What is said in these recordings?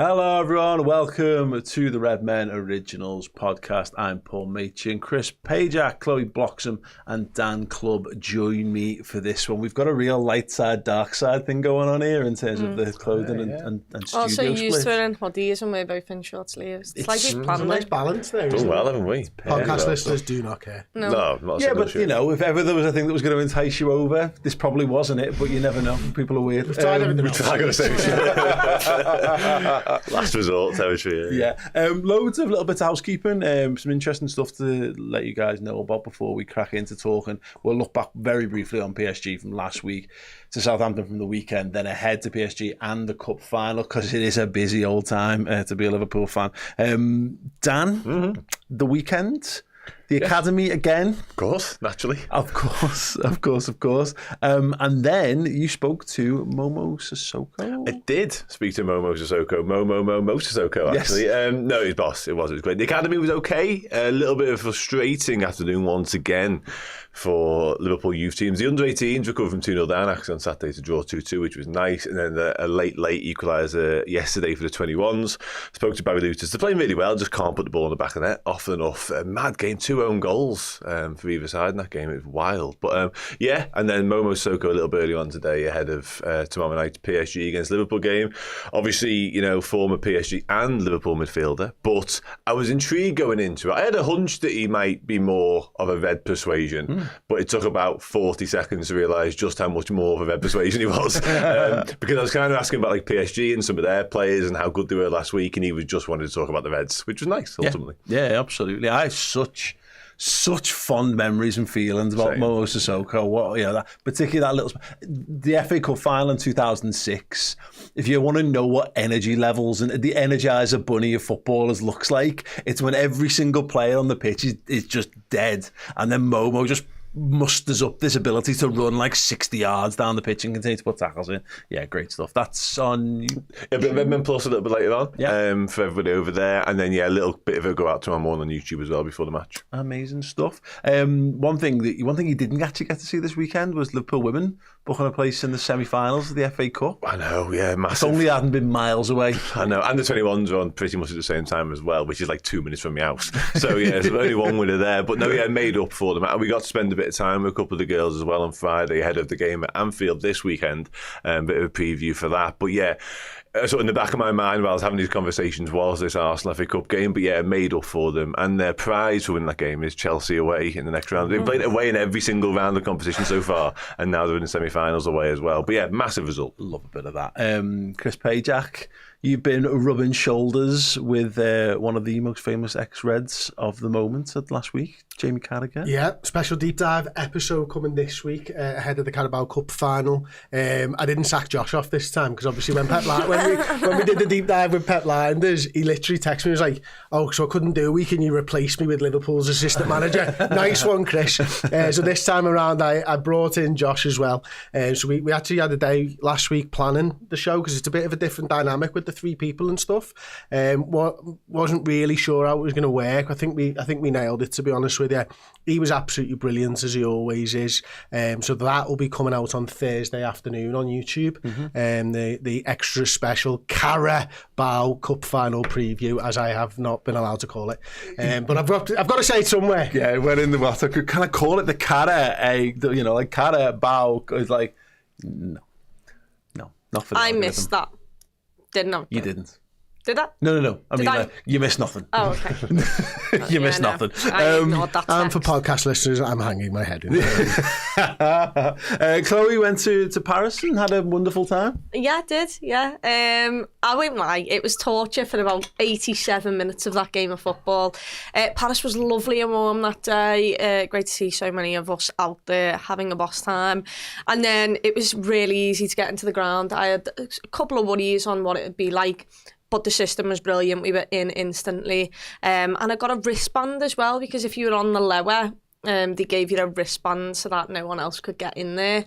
Hello everyone, welcome to the Redmen Originals podcast. I'm Paul Machin, Chris Pajak, Chloe Bloxham and Dan Clubb join me for this one. We've got a real light side, dark side thing going on here in terms of the clothing and studio also split. used to it in hoodies and we're both in short sleeves. It's like we've planned a nice balance there. Done well, haven't we? Podcast listeners do not care. No, not Yeah, but you know, if ever there was a thing that was going to entice you over, this probably wasn't it, but you never know. People are weird. We've tried everything else. I gotta say, last resort territory. Yeah. Loads of little bits of housekeeping, some interesting stuff to let you guys know about before we crack into talking. We'll look back very briefly on PSG from last week to Southampton from the weekend, then ahead to PSG and the Cup final, because it is a busy old time to be a Liverpool fan. Dan, the weekend, the academy again. Of course, naturally. Of course. And then you spoke to Momo Sissoko. I did speak to Momo Sissoko. Momo Sissoko, actually. Yes. No, his boss. It was great. The academy was okay. A little bit of a frustrating afternoon once again for Liverpool youth teams. The under-18s recovered from 2-0 down actually on Saturday to draw 2-2, which was nice. And then a late equaliser yesterday for the 21s. Spoke to Barry Lutas. They're playing really well, just can't put the ball in the back of the net often enough. A mad game, 2 own goals for either side in that game. It was wild. But yeah, and then Momo Sissoko a little bit early on today ahead of tomorrow night's PSG against Liverpool game. Obviously, you know, former PSG and Liverpool midfielder. But I was intrigued going into it. I had a hunch that he might be more of a red persuasion. But it took about 40 seconds to realise just how much more of a red persuasion he was. Because I was kind of asking about like PSG and some of their players and how good they were last week, and he was just wanted to talk about the Reds, which was nice, ultimately. Yeah, absolutely. I have such fond memories and feelings about Momo Sissoko. Particularly that little... The FA Cup final in 2006, if you want to know what energy levels and the Energizer Bunny of footballers looks like, it's when every single player on the pitch is just dead, and then Momo just musters up this ability to run like 60 yards down the pitch and continue to put tackles in. Yeah, great stuff. That's on... A bit of Redmen Plus a little bit later on for everybody over there. And then, a little bit of a go out tomorrow morning on YouTube as well before the match. Amazing stuff. One thing you didn't actually get to see this weekend was Liverpool Women booking a place in the semi-finals of the FA Cup. I know, yeah, massive. If only I hadn't been miles away. I know, and the 21s are on pretty much at the same time as well, which is like 2 minutes from my house. So, there's only one winner there. But no, made up for them. And we got to spend a bit of time with a couple of the girls as well on Friday ahead of the game at Anfield this weekend. Bit of a preview for that. But so in the back of my mind while I was having these conversations was this Arsenal FA Cup game, but made up for them. And their prize for winning that game is Chelsea away in the next round. They've played it away in every single round of the competition so far, and now they're in the semi-finals away as well. But massive result. Love a bit of that. Chris Pajak, you've been rubbing shoulders with one of the most famous ex-Reds of the moment last week, Jamie Carragher. Yeah, special deep dive episode coming this week ahead of the Carabao Cup final. I didn't sack Josh off this time because obviously when we did the deep dive with Pep Linders, he literally texted me, he was like, "Oh, so I couldn't do a week and you replaced me with Liverpool's assistant manager." Nice one, Chris. So this time around I brought in Josh as well. So we actually had a day last week planning the show because it's a bit of a different dynamic with the 3 people and stuff. Wasn't really sure how it was going to work. I think we nailed it, to be honest with you. He was absolutely brilliant, as he always is. So that will be coming out on Thursday afternoon on YouTube. The extra special Carabao Cup final preview, as I have not been allowed to call it. But I've got to say it somewhere. Yeah, we're in the what? Can I call it the like Carabao? It's like no, not for that. I missed that. Didn't I? You didn't. Did I? No. I mean, you missed nothing. Oh, okay. You missed nothing. I ignored that and text. for podcast listeners, I'm hanging my head in. Chloe went to Paris and had a wonderful time. Yeah, I did. Yeah. I won't lie. It was torture for about 87 minutes of that game of football. Paris was lovely and warm that day. Great to see so many of us out there having a boss time. And then it was really easy to get into the ground. I had a couple of worries on what it would be like, but the system was brilliant. We were in instantly. And I got a wristband as well, because if you were on the lower, they gave you a wristband so that no one else could get in there.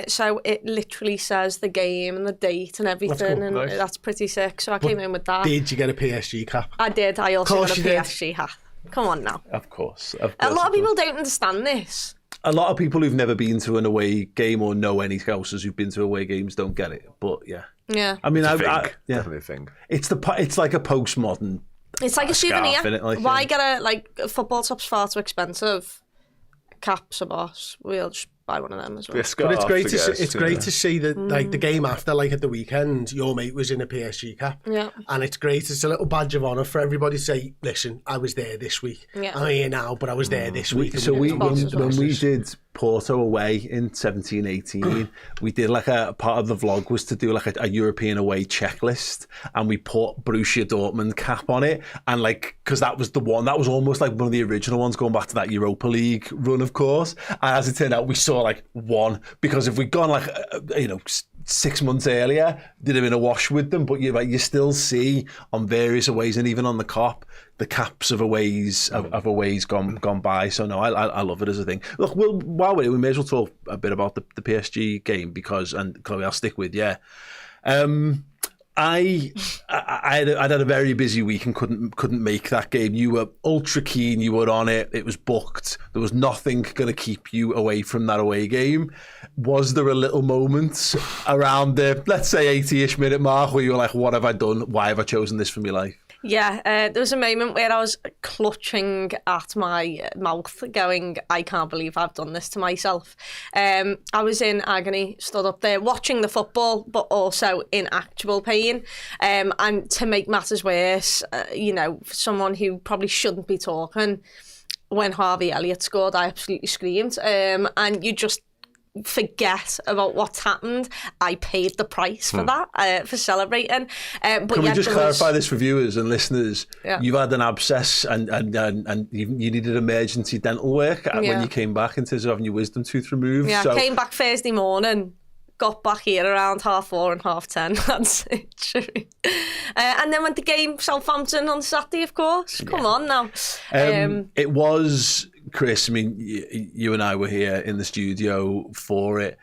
So it literally says the game and the date and everything. That's cool. And Nice. That's pretty sick. So I came in with that. Did you get a PSG cap? I did. I also got a you did. PSG hat. Come on now. Of course. A lot of people don't understand this. A lot of people who've never been to an away game or know any Scousers who've been to away games don't get it. But yeah. Yeah. I mean, Definitely a thing. It's like a postmodern. It's like a souvenir. Scarf, Why get a football top's far too expensive? Caps a boss. We'll just buy one of them as well. But it's great to see, great to see that like the game after, like at the weekend, your mate was in a PSG cap. Yeah. And it's great. It's a little badge of honour for everybody to say, listen, I was there this week. Yeah. I'm here now, but I was there this week. So when we did Porto away in 17-18, we did like a part of the vlog was to do like a European away checklist, and we put Borussia Dortmund cap on it, and like because that was the one that was almost like one of the original ones going back to that Europa League run, of course. And as it turned out, we saw like one, because if we'd gone like 6 months earlier, did have been a wash with them, but you still see on various aways, and even on the Cop, the caps of aways gone by. So no, I love it as a thing. Look, while we're here, we may as well talk a bit about the PSG game, because, and Chloe, I'll stick with you. I'd had a very busy week and couldn't make that game. You were ultra keen, you were on it, it was booked. There was nothing going to keep you away from that away game. Was there a little moment around the, let's say, 80-ish minute mark where you were like, what have I done? Why have I chosen this for my life? Yeah, there was a moment where I was clutching at my mouth going, I can't believe I've done this to myself. I was in agony, stood up there watching the football, but also in actual pain. And to make matters worse, for someone who probably shouldn't be talking, when Harvey Elliott scored, I absolutely screamed. And you just forget about what's happened. I paid the price for that, for celebrating. But Can we just clarify this for viewers and listeners? Yeah. You've had an abscess and you needed emergency dental work when you came back, in terms of having your wisdom tooth removed. Yeah, so I came back Thursday morning, got back here around 4:30 and 10:30. That's it, true. And then went to game Southampton on Saturday, of course. Come on now. It was, Chris, I mean, you and I were here in the studio for it.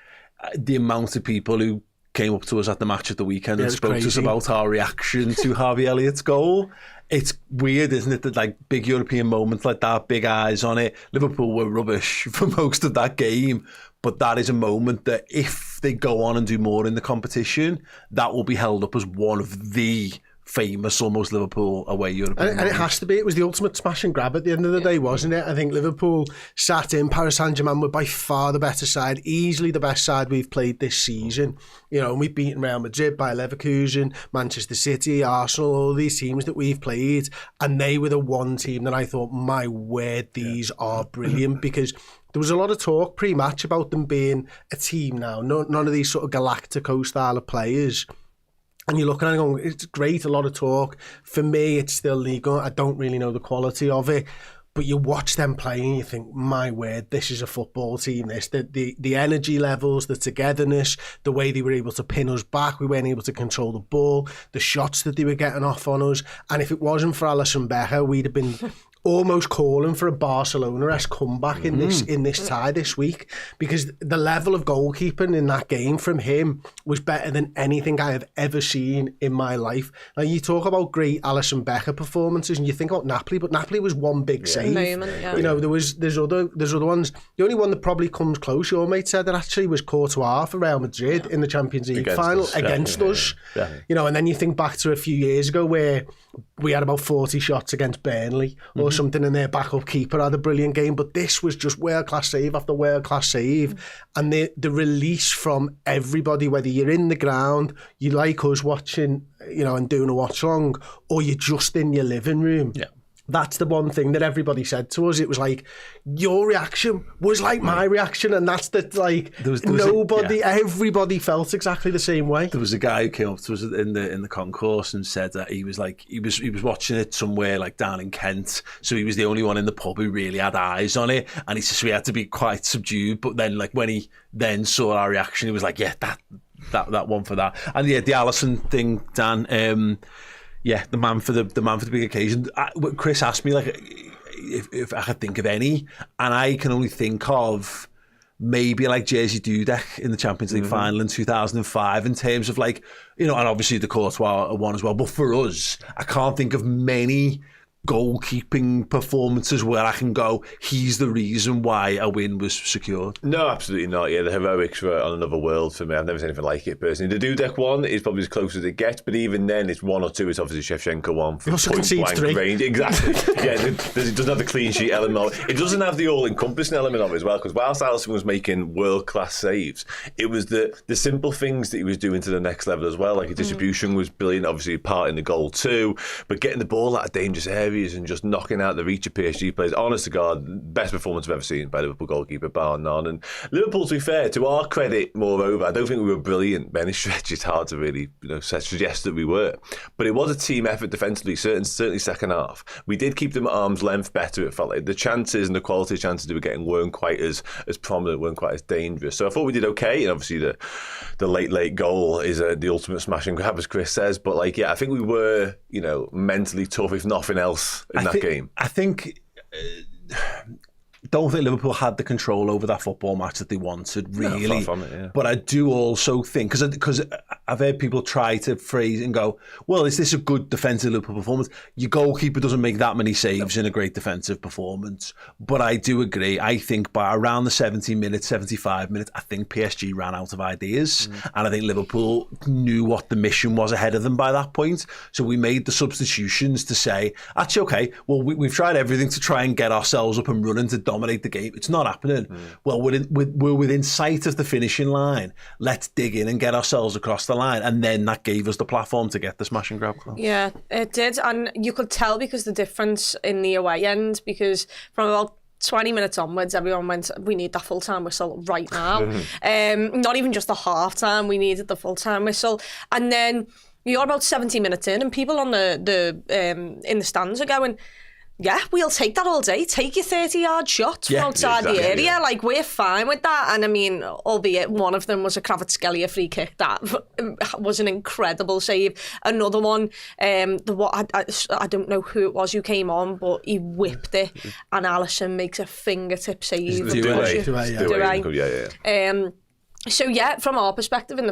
The amount of people who came up to us at the match at the weekend and spoke to us about our reaction to Harvey Elliott's goal. It's weird, isn't it, that like big European moments like that, big eyes on it. Liverpool were rubbish for most of that game, but that is a moment that if they go on and do more in the competition, that will be held up as one of the famous, almost Liverpool away European. And it has to be. It was the ultimate smash and grab at the end of the day, wasn't it? I think Liverpool sat in. Paris Saint-Germain were by far the better side, easily the best side we've played this season. And we've beaten Real Madrid, Bayer Leverkusen, Manchester City, Arsenal, all these teams that we've played, and they were the one team that I thought, my word, these are brilliant, because there was a lot of talk pre-match about them being a team now. None of these sort of Galactico style of players. And you're looking at it going, it's great, a lot of talk. For me, it's still legal. I don't really know the quality of it. But you watch them playing and you think, my word, this is a football team. This the energy levels, the togetherness, the way they were able to pin us back. We weren't able to control the ball, the shots that they were getting off on us. And if it wasn't for Alisson Becker, we'd have been almost calling for a Barcelona-esque comeback in this tie this week, because the level of goalkeeping in that game from him was better than anything I have ever seen in my life. Now, you talk about great Alisson Becker performances and you think about Napoli, but Napoli was one big save. There's other ones. The only one that probably comes close, your mate said, that actually was Courtois for Real Madrid in the Champions League final against us. And then you think back to a few years ago where we had about 40 shots against Burnley or something, and their backup keeper had a brilliant game. But this was just world-class save after world-class save. And the release from everybody, whether you're in the ground, you like us watching, and doing a watch-along, or you're just in your living room. Yeah. That's the one thing that everybody said to us. It was like, your reaction was like my reaction, and that's everybody felt exactly the same way. There was a guy who came up to us in the concourse and said that he was watching it somewhere like down in Kent, so he was the only one in the pub who really had eyes on it, and he said so he had to be quite subdued. But then, like when he then saw our reaction, he was like, yeah, that one for that. And yeah, the Alisson thing, Dan. Yeah, the man for the big occasion. Chris asked me like if I could think of any, and I can only think of maybe like Jerzy Dudek in the Champions League final in 2005, in terms of like, and obviously the Courtois one as well. But for us, I can't think of many goalkeeping performances where I can go, he's the reason why a win was secured? No, absolutely not. Yeah, the heroics were on another world for me. I've never seen anything like it personally. The Dudek one is probably as close as it gets, but even then, it's one or two. It's obviously Shevchenko one from point blank range. Exactly. Yeah, it doesn't have the clean sheet element. It doesn't have the all-encompassing element of it as well, because whilst Alisson was making world-class saves, it was the simple things that he was doing to the next level as well. Like his distribution was brilliant, obviously part in the goal too, but getting the ball out of dangerous areas and just knocking out the reach of PSG players. Honest to God, best performance I've ever seen by Liverpool goalkeeper, bar none. And Liverpool, to be fair, to our credit, moreover, I don't think we were brilliant by any stretch. It's hard to really suggest that we were. But it was a team effort defensively, certainly second half. We did keep them at arm's length better. It felt like the chances and the quality of chances they were getting weren't quite as prominent, weren't quite as dangerous. So I thought we did okay. And obviously the late goal is the ultimate smash and grab, as Chris says. But I think we were, mentally tough, if nothing else, in that game. I think don't think Liverpool had the control over that football match that they wanted, really. No, far from it, yeah. But I do also think, because I've heard people try to phrase and go, well, is this a good defensive Liverpool performance? Your goalkeeper doesn't make that many saves in a great defensive performance. But I do agree. I think by around the 70 minutes, 75 minutes, I think PSG ran out of ideas. And I think Liverpool knew what the mission was ahead of them by that point. So we made the substitutions to say, actually, okay, well, we've tried everything to try and get ourselves up and running to dominate the game. It's not happening. Well, we're within sight of the finishing line. Let's dig in and get ourselves across the line. And then that gave us the platform to get the smash and grab goal. Yeah, it did. And you could tell because the difference in the away end, because from about 20 minutes onwards, everyone went, we need that full-time whistle right now. Not even just the half-time, we needed the full-time whistle. And then you're about 70 minutes in and people on the in the stands are going, yeah, we'll take that all day. Take your 30-yard shot from outside the area. Yeah. Like, we're fine with that. And I mean, albeit one of them was a Kvaratskhelia free kick. That was an incredible save. Another one, I don't know who it was who came on, but he whipped it. And Alisson makes a fingertip save. So yeah, from our perspective in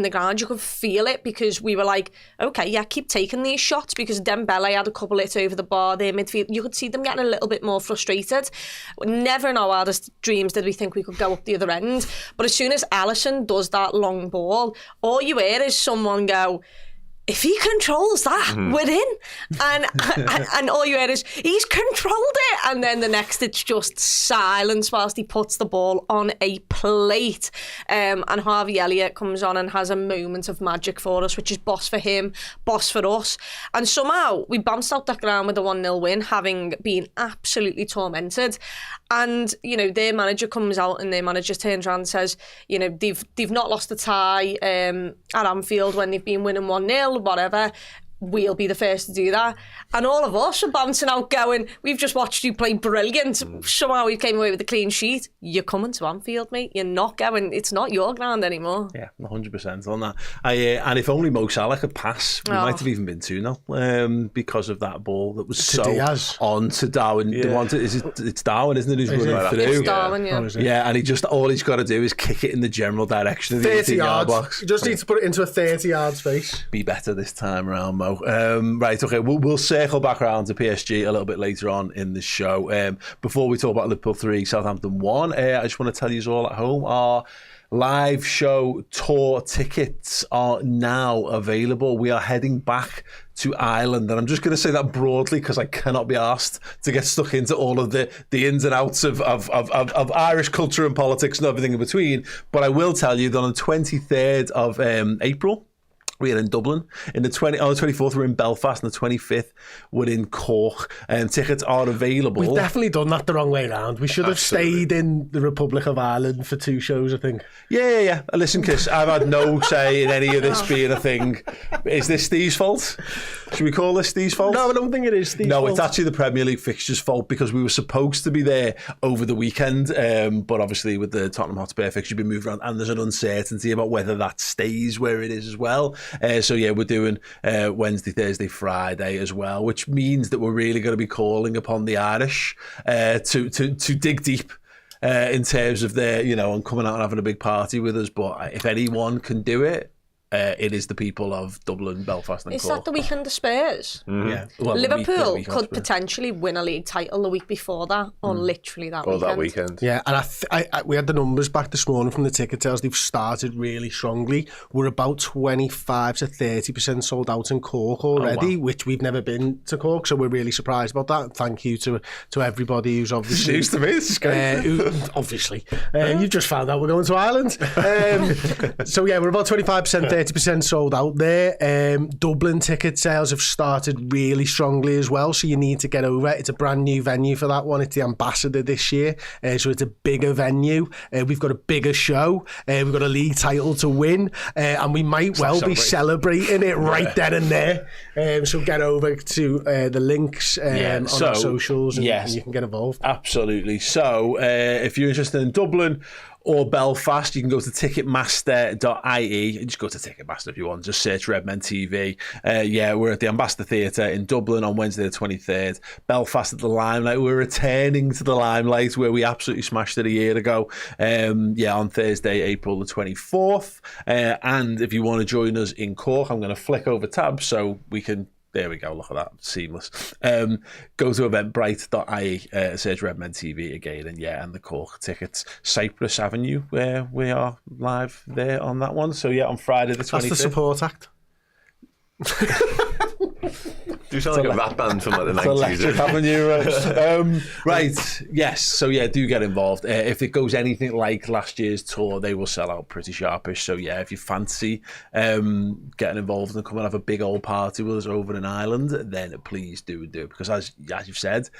the ground, you could feel it because we were like, okay, yeah, keep taking these shots, because Dembele had a couple hit over the bar there midfield. You could see them getting a little bit more frustrated. Never in our wildest dreams did we think we could go up the other end. But as soon as Alisson does that long ball, all you hear is someone go, if he controls that, we're in. And all you hear is, he's controlled it. And then the next, it's just silence whilst he puts the ball on a plate. And Harvey Elliott comes on and has a moment of magic for us, which is boss for him, boss for us. And somehow we bounced out that ground with a 1-0 win, having been absolutely tormented. And, their manager comes out and their manager turns around and says, they've not lost a tie at Anfield when they've been winning 1-0, whatever. We'll be the first to do that. And all of us are bouncing out going, we've just watched you play brilliant. Somehow we came away with a clean sheet. You're coming to Anfield, mate. You're not going. It's not your ground anymore. Yeah, 100% on that. And if only Mo Salah could pass, we might have even been 2-0 because of that ball that was so Diaz. On to Darwin. Yeah. It's Darwin, isn't it, who's running through? It's Darwin, yeah. Yeah, and all he's got to do is kick it in the general direction of the 18-yard box. You just need to put it into a 30-yard space. Be better this time around, Mo. Right, okay, we'll circle back around to PSG a little bit later on in the show. Before we talk about Liverpool 3, Southampton 1, I just want to tell you all at home, our live show tour tickets are now available. We are heading back to Ireland, and I'm just going to say that broadly because I cannot be asked to get stuck into all of the ins and outs of Irish culture and politics and everything in between. But I will tell you that on the 23rd of April, we are in Dublin. On the 24th, we're in Belfast. On the 25th, we're in Cork. Tickets are available. We've definitely done that the wrong way around. We should have stayed in the Republic of Ireland for 2 shows, I think. Yeah. Listen, Chris, I've had no say in any of this being a thing. Is this Steve's fault? Should we call this Steve's fault? No, I don't think it is Steve's fault. No, it's actually the Premier League fixtures' fault because we were supposed to be there over the weekend, but obviously with the Tottenham Hotspur fixture being moved around, and there's an uncertainty about whether that stays where it is as well. So yeah, we're doing Wednesday, Thursday, Friday as well, which means that we're really going to be calling upon the Irish to dig deep in terms of their, and coming out and having a big party with us. But if anyone can do it, it is the people of Dublin, Belfast and Is Cork. that the weekend of Spurs? Yeah. Well, Liverpool could potentially win a league title the week before that, or literally that weekend. That weekend. Yeah, and we had the numbers back this morning from the ticket sales. They've started really strongly. We're about 25 to 30% sold out in Cork already, which we've never been to Cork, so we're really surprised about that. Thank you to everybody who's obviously... News to me, this is great. Obviously. You've just found out we're going to Ireland. So yeah, we're about 25%, 30% sold out there. Dublin ticket sales have started really strongly as well, so you need to get over it. It's a brand new venue for that one. It's the Ambassador this year, so it's a bigger venue. We've got a bigger show. We've got a league title to win, and we might well be celebrating it right then and there. So get over to the links on our socials and you can get involved. Absolutely. So if you're interested in Dublin or Belfast, you can go to ticketmaster.ie. Just go to Ticketmaster if you want. Just search Redmen TV. We're at the Ambassador Theatre in Dublin on Wednesday the 23rd. Belfast at the Limelight. We're returning to the Limelight where we absolutely smashed it a year ago. On Thursday, April the 24th. And if you want to join us in Cork, I'm going to flick over tabs so we can... There we go, look at that, seamless. Go to eventbrite.ie, search Redmen TV again, and the Cork tickets. Cyprus Avenue, where we are live there on that one. So on Friday the 25th. That's the support act. Do sound like a rap band from like the 90s. Electric Avenue, right? Yes. So do get involved. If it goes anything like last year's tour, they will sell out pretty sharpish. So if you fancy getting involved and come and have a big old party with us over in Ireland, then please do it, because as you've said,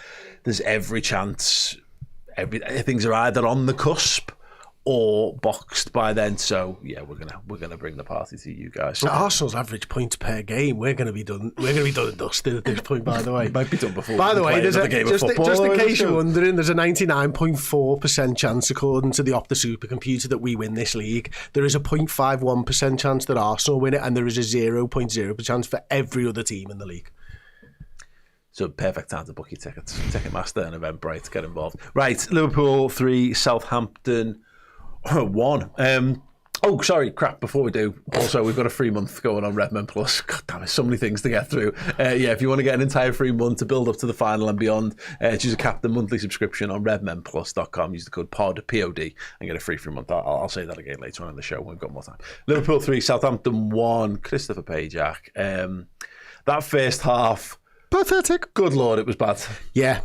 there's every chance. Things are either on the cusp or boxed by then, so we're gonna bring the party to you guys. So Arsenal's average points per game, we're gonna be done and dusted at this point. By the way, might be done before. By the way, just in case you're wondering, there's a 99.4% chance, according to the Opta supercomputer, that we win this league. There is a 0.51% chance that Arsenal win it, and there is a 0.0% chance for every other team in the league. So perfect time to book your tickets. Ticketmaster and Eventbrite to get involved. Right, Liverpool 3, Southampton 1. Before we do, also we've got a free month going on Redmen Plus. God damn it, so many things to get through. If you want to get an entire free month to build up to the final and beyond, choose a Captain monthly subscription on redmenplus.com. Use the code POD, POD, and get a free month. I'll say that again later on in the show when we've got more time. Liverpool 3, Southampton 1. Christopher Pajak. That first half, pathetic. Good Lord, it was bad. Yeah.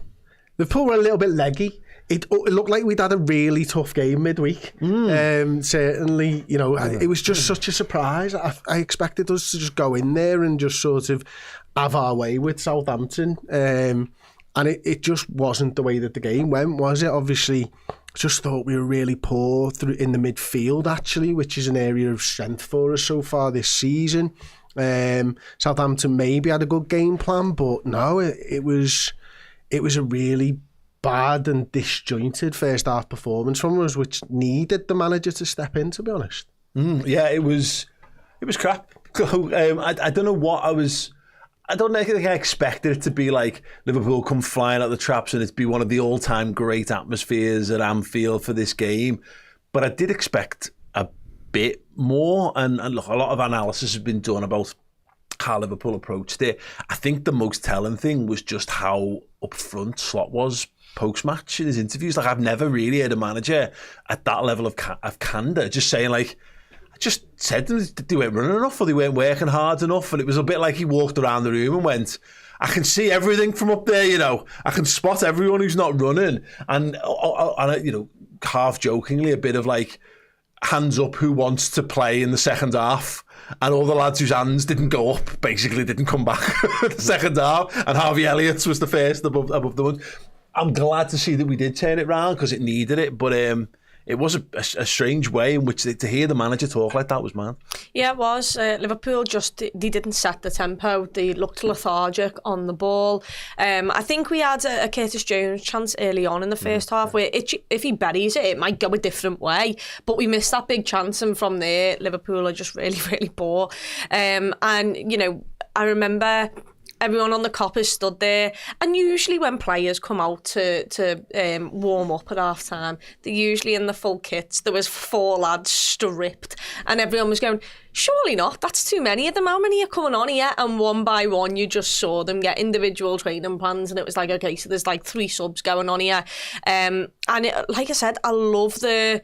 Liverpool were a little bit leggy. It looked like we'd had a really tough game midweek. Certainly, it was just such a surprise. I expected us to just go in there and just sort of have our way with Southampton. And it just wasn't the way that the game went, was it? Obviously, just thought we were really poor in the midfield, actually, which is an area of strength for us so far this season. Southampton maybe had a good game plan, but no, it was a really bad and disjointed first half performance from us, which needed the manager to step in, to be honest. It was crap. I don't know what I don't think I expected it to be like Liverpool come flying out the traps and it'd be one of the all-time great atmospheres at Anfield for this game, but I did expect a bit more, and look, a lot of analysis has been done about how Liverpool approached it. I think the most telling thing was just how upfront Slot was post-match in his interviews. Like, I've never really heard a manager at that level of candour just saying, like, I just said they weren't running enough or they weren't working hard enough, and it was a bit like he walked around the room and went, I can see everything from up there, I can spot everyone who's not running, and half jokingly a bit of like, hands up who wants to play in the second half, and all the lads whose hands didn't go up basically didn't come back the second half, and Harvey Elliott was the first above the one. I'm glad to see that we did turn it round because it needed it, but it was a strange way in which to hear the manager talk like that was mad. Yeah, it was. Liverpool they didn't set the tempo. They looked lethargic on the ball. I think we had a Curtis Jones chance early on in the first half where if he buries it, it might go a different way. But we missed that big chance, and from there, Liverpool are just really, really poor. I remember everyone on the cop is stood there. And usually when players come out to warm up at half time, they're usually in the full kits. There was 4 lads stripped and everyone was going, surely not, that's too many of them. How many are coming on here? And one by one, you just saw them get individual training plans, and it was like, okay, so there's like 3 subs going on here. And like I said, I love the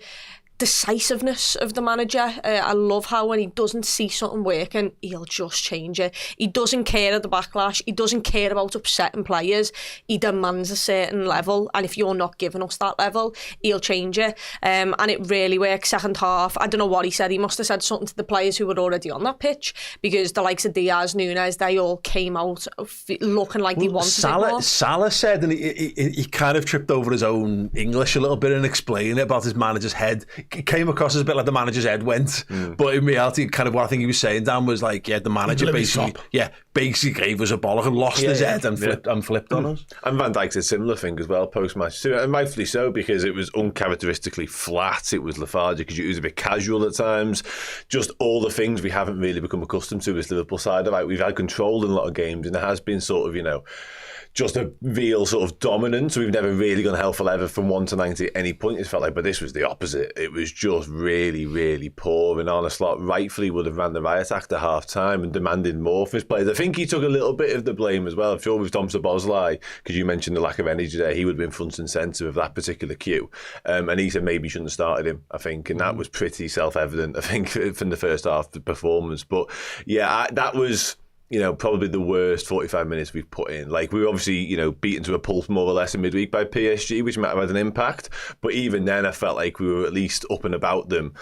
decisiveness of the manager. I love how when he doesn't see something working, he'll just change it. He doesn't care at the backlash. He doesn't care about upsetting players. He demands a certain level, and if you're not giving us that level, he'll change it. And it really works. Second half, I don't know what he said. He must have said something to the players who were already on that pitch, because the likes of Diaz, Nunez, they all came out looking like they wanted it more. Salah said, and he kind of tripped over his own English a little bit and explained it about his manager's head. It came across as a bit like the manager's head went, but in reality, kind of what I think he was saying, Dan, was like, yeah, the manager basically gave us a bollock and lost his head and flipped on us. And Van Dijk's a similar thing as well post-match too, and rightfully so, because it was uncharacteristically flat, it was lethargic, it was a bit casual at times, just all the things we haven't really become accustomed to this Liverpool side. Right, we've had control in a lot of games, and it has been sort of, just a real sort of dominance. We've never really gone hell for leather from 1 to 90 at any point. It felt like, but this was the opposite. It was just really, really poor. And Arne Slot rightfully would have ran the riot act at half time and demanded more from his players. I think he took a little bit of the blame as well. I'm sure with Tom Szoboszlai, because you mentioned the lack of energy there, he would have been front and centre of that particular cue. And he said maybe he shouldn't have started him, I think. And that was pretty self-evident, I think, from the first half of the performance. But yeah, that was, probably the worst 45 minutes we've put in. Like, we were obviously, beaten to a pulp more or less in midweek by PSG, which might have had an impact. But even then, I felt like we were at least up and about them.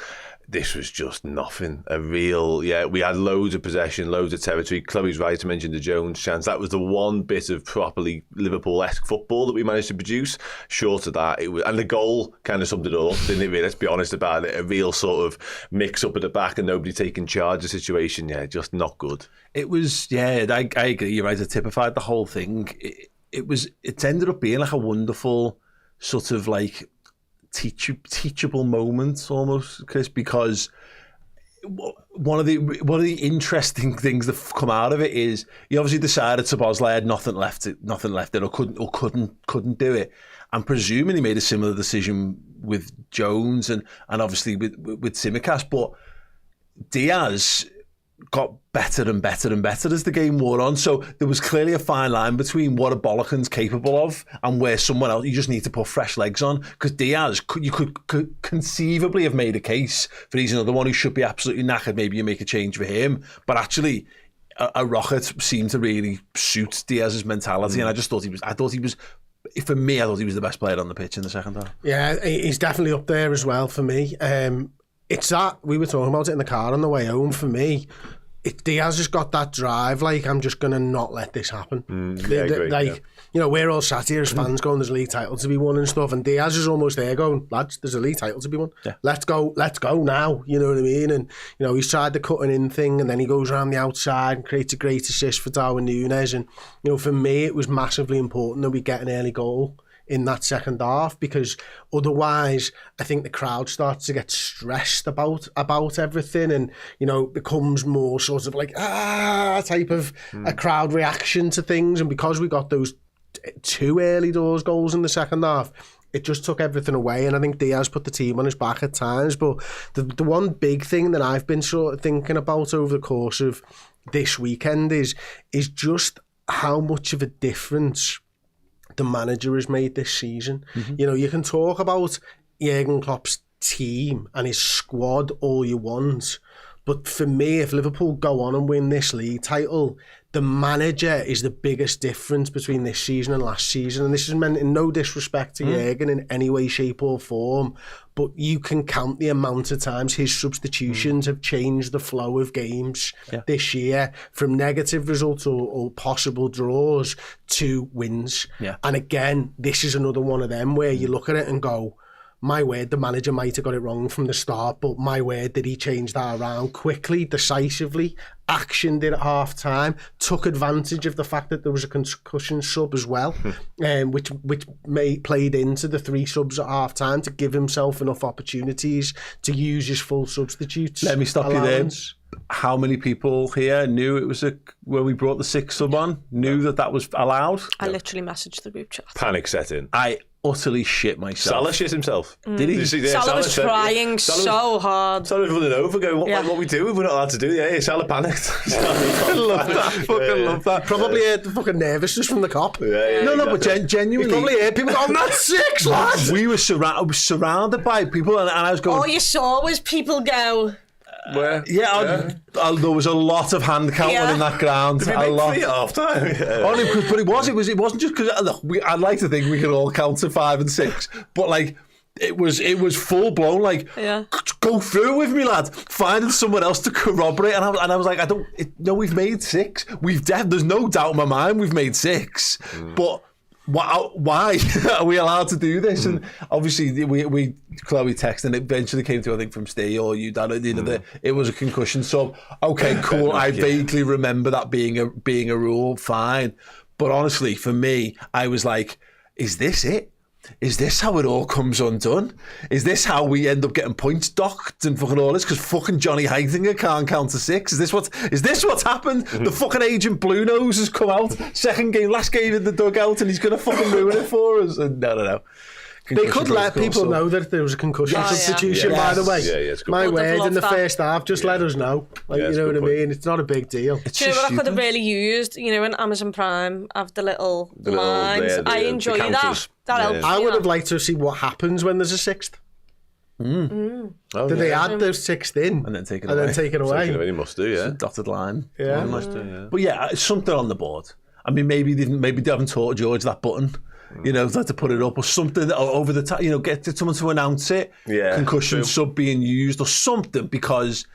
This was just nothing. We had loads of possession, loads of territory. Chloe's right to mention the Jones chance. That was the one bit of properly Liverpool-esque football that we managed to produce. Short of that, it was, and the goal kind of summed it all up, didn't it? Really? Let's be honest about it. A real sort of mix-up at the back and nobody taking charge of the situation. Yeah, just not good. It was, I agree. You're right. It typified the whole thing. It ended up being like a wonderful sort of like teachable moment almost, Chris, because one of the interesting things that come out of it is he obviously decided Szoboszlai had nothing left in or couldn't do it. I'm presuming he made a similar decision with Jones and obviously with Tsimikas, but Diaz got better and better and better as the game wore on. So there was clearly a fine line between what a Bollockhan's capable of and where someone else, you just need to put fresh legs on. Because Diaz, you could conceivably have made a case for he's another one who should be absolutely knackered. Maybe you make a change for him. But actually, a rocket seemed to really suit Diaz's mentality. And I thought he was, for me, I thought he was the best player on the pitch in the second half. Yeah, he's definitely up there as well for me. It's that, we were talking about it in the car on the way home, for me, Diaz has got that drive, like, I'm just going to not let this happen. We're all sat here as fans going, there's a league title to be won and stuff, and Diaz is almost there going, lads, there's a league title to be won. Yeah. Let's go now, you know what I mean? And, he's tried the cutting in thing, and then he goes around the outside and creates a great assist for Darwin Nunez, and, for me, it was massively important that we get an early goal in that second half, because otherwise I think the crowd starts to get stressed about everything, and becomes more sort of like type of a crowd reaction to things. And because we got those 2 early doors goals in the second half, it just took everything away. And I think Diaz put the team on his back at times. But the one big thing that I've been sort of thinking about over the course of this weekend is just how much of a difference the manager has made this season. You can talk about Jurgen Klopp's team and his squad all you want, but for me, if Liverpool go on and win this league title, the manager is the biggest difference between this season and last season. And this is meant in no disrespect to Jurgen in any way, shape or form, but you can count the amount of times his substitutions have changed the flow of games this year, from negative results or possible draws to wins. And again, this is another one of them where you look at it and go, my word, the manager might have got it wrong from the start, but my word, did he change that around quickly, decisively, actioned it at half time, took advantage of the fact that there was a concussion sub as well, which played into the 3 subs at half time to give himself enough opportunities to use his full substitutes. Let me stop you there. how many people here knew it was when we brought the 6th sub on, knew that was allowed? I literally messaged the group chat. Panic set in. I utterly shit myself. Salah shit himself. Did he? Salah was trying so hard. Salah was running over, going, what we do? We're not allowed to do. Yeah, Salah panicked. I love that. Fucking love that. Probably the fucking nervousness from the cop. No, but genuinely. You probably heard people going, that's 6, lads! We were surrounded by people, and I was going... All you saw was people go... Where? Yeah, there was a lot of hand counting in that ground. Did we make 3 at half time? But it wasn't just because I'd like to think we could all count to 5 and 6, but like it was full blown, like go through with me, lad. Finding someone else to corroborate, and I was like, we've made 6. There's no doubt in my mind we've made 6, but. Why are we allowed to do this? And obviously, we Chloe texted, and it eventually came to, I think, from Steve or you, Dad. It was a concussion sub. Okay, cool. I vaguely remember that being a rule. Fine, but honestly, for me, I was like, is this it? Is this how it all comes undone? Is this how we end up getting points docked and fucking all this? Because fucking Johnny Heitinger can't count to 6. Is this what's happened? Mm-hmm. The fucking agent Blue Nose has come out. Last game in the dugout, and he's going to fucking ruin it for us. And no. They could let people know that there was a concussion substitution, by the way. My word, in the first half, just let us know. Like, you know what I mean? It's not a big deal. Do you know what I could have really used? You know, in Amazon Prime, have the little lines. I enjoy that. That helps. I would have liked to see what happens when there's a 6th. Do they add the 6th in and then take it away? Take it away. You must do, yeah. Dotted line. Yeah. Must do, yeah. But yeah, something on the board. I mean, maybe they haven't taught George that button. You know, like to put it up or something over the top. You know, get someone to announce it. Yeah, concussion sub being used or something, because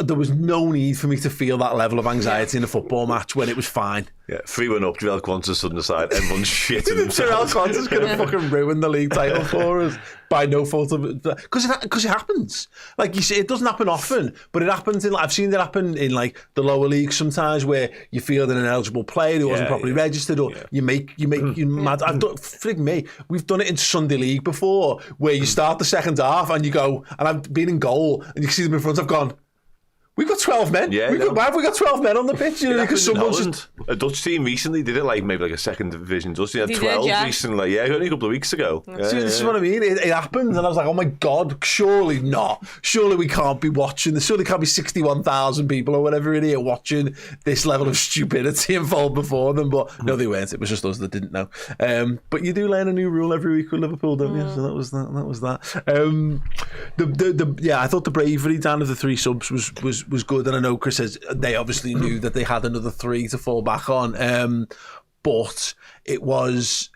there was no need for me to feel that level of anxiety in a football match when it was fine. Yeah, 3-1 up, Jarell Quanta's sudden aside, everyone's shitting themselves. Jarell Quanta's going to fucking ruin the league title for us by no fault of it. Because it happens. Like you say, it doesn't happen often, but it happens I've seen it happen in like the lower leagues sometimes, where you feel that an eligible player who wasn't properly registered, or you make you mad. We've done it in Sunday League before, where you start the second half and you go, and I've been in goal and you see them in front, I've gone, we've got 12 men. Why have we got 12 men on the pitch? You know, because someone's just... A Dutch team recently did it, maybe a second division Dutch team. They had 12 recently. Only a couple of weeks ago. This is what I mean. It happened, and I was like, oh my God, surely not. Surely we can't be watching this. Surely can't be 61,000 people or whatever in here watching this level of stupidity involved before them. But no, they weren't. It was just us that didn't know. But you do learn a new rule every week with Liverpool, don't you? So that was that. I thought the bravery down of the 3 subs was good, and I know Chris says they obviously knew that they had another 3 to fall back on, but it was,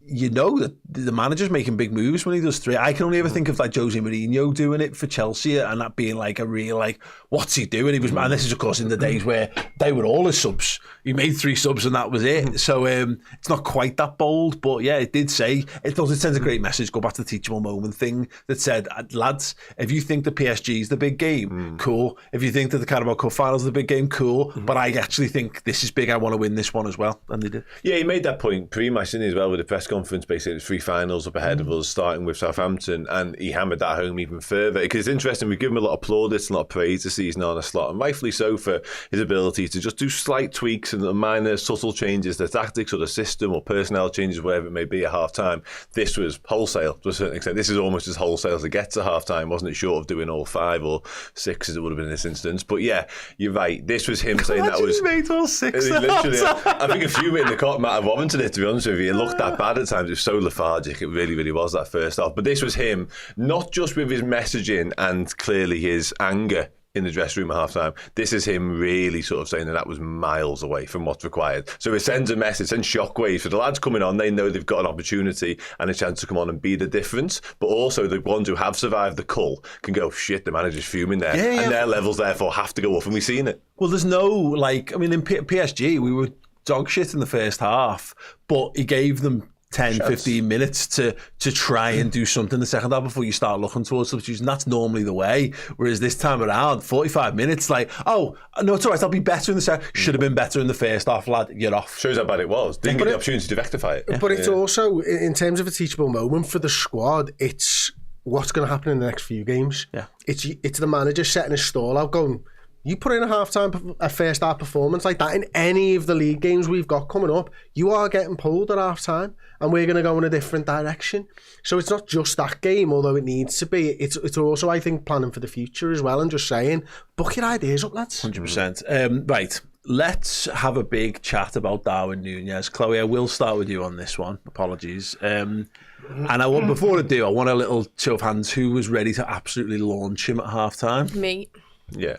you know, that the manager's making big moves when he does 3. I can only ever think of like Jose Mourinho doing it for Chelsea, and that being like a real what's he doing? And this is of course in the days where they were all his subs. He made 3 subs and that was it. So it's not quite that bold, but yeah, it did say, it sends a great message. Go back to the teachable moment thing that said, lads, if you think the PSG is the big game, cool. If you think that the Carabao Cup final is the big game, cool. But I actually think this is big. I want to win this one as well, and they did. Yeah, he made that point pre-match as well with the press conference. Basically, there's 3 finals up ahead of us, starting with Southampton, and he hammered that home even further. Because it's interesting, we give him a lot of plaudits and a lot of praise this season on a slot, and rightfully so for his ability to just do slight tweaks and minor subtle changes, the tactics or the system or personnel changes, whatever it may be at half time. This was wholesale to a certain extent. This is almost as wholesale as it gets at half time, wasn't it? Short of doing all 5 or 6 as it would have been in this instance. But yeah, you're right. This was him saying that was. Made all 6. Literally, I think a few in the court might have warranted it, to be honest with you. It looked that bad at times. It was so lethargic. It really, really was that first half. But this was him, not just with his messaging and clearly his anger in the dressing room at half-time. This is him really sort of saying that was miles away from what's required. So it sends a message, sends shockwaves for the lads coming on. They know they've got an opportunity and a chance to come on and be the difference. But also the ones who have survived the cull can go, shit, the manager's fuming there. Yeah. And their levels therefore have to go up, and we've seen it. Well, there's no, in PSG, we were dog shit in the first half, but he gave them 10, 15 minutes to try and do something in the second half before you start looking towards substitution. That's normally the way. Whereas this time around, 45 minutes, oh, no, it's all right, I'll be better in the second. Should have been better in the first half, lad. You're off. Shows how bad it was. Didn't get the opportunity to rectify it. But it's also, in terms of a teachable moment for the squad, it's what's going to happen in the next few games. Yeah. It's the manager setting his stall out going, You put in a first half performance like that in any of the league games we've got coming up, you are getting pulled at half time, and we're going to go in a different direction. So it's not just that game, although it needs to be. It's also, I think, planning for the future as well, and just saying, book your ideas up, lads. 100%. Right, let's have a big chat about Darwin Nunez. Chloe, I will start with you on this one. Apologies. And before I do, I want a little show of hands. Who was ready to absolutely launch him at half time? Me. Yeah.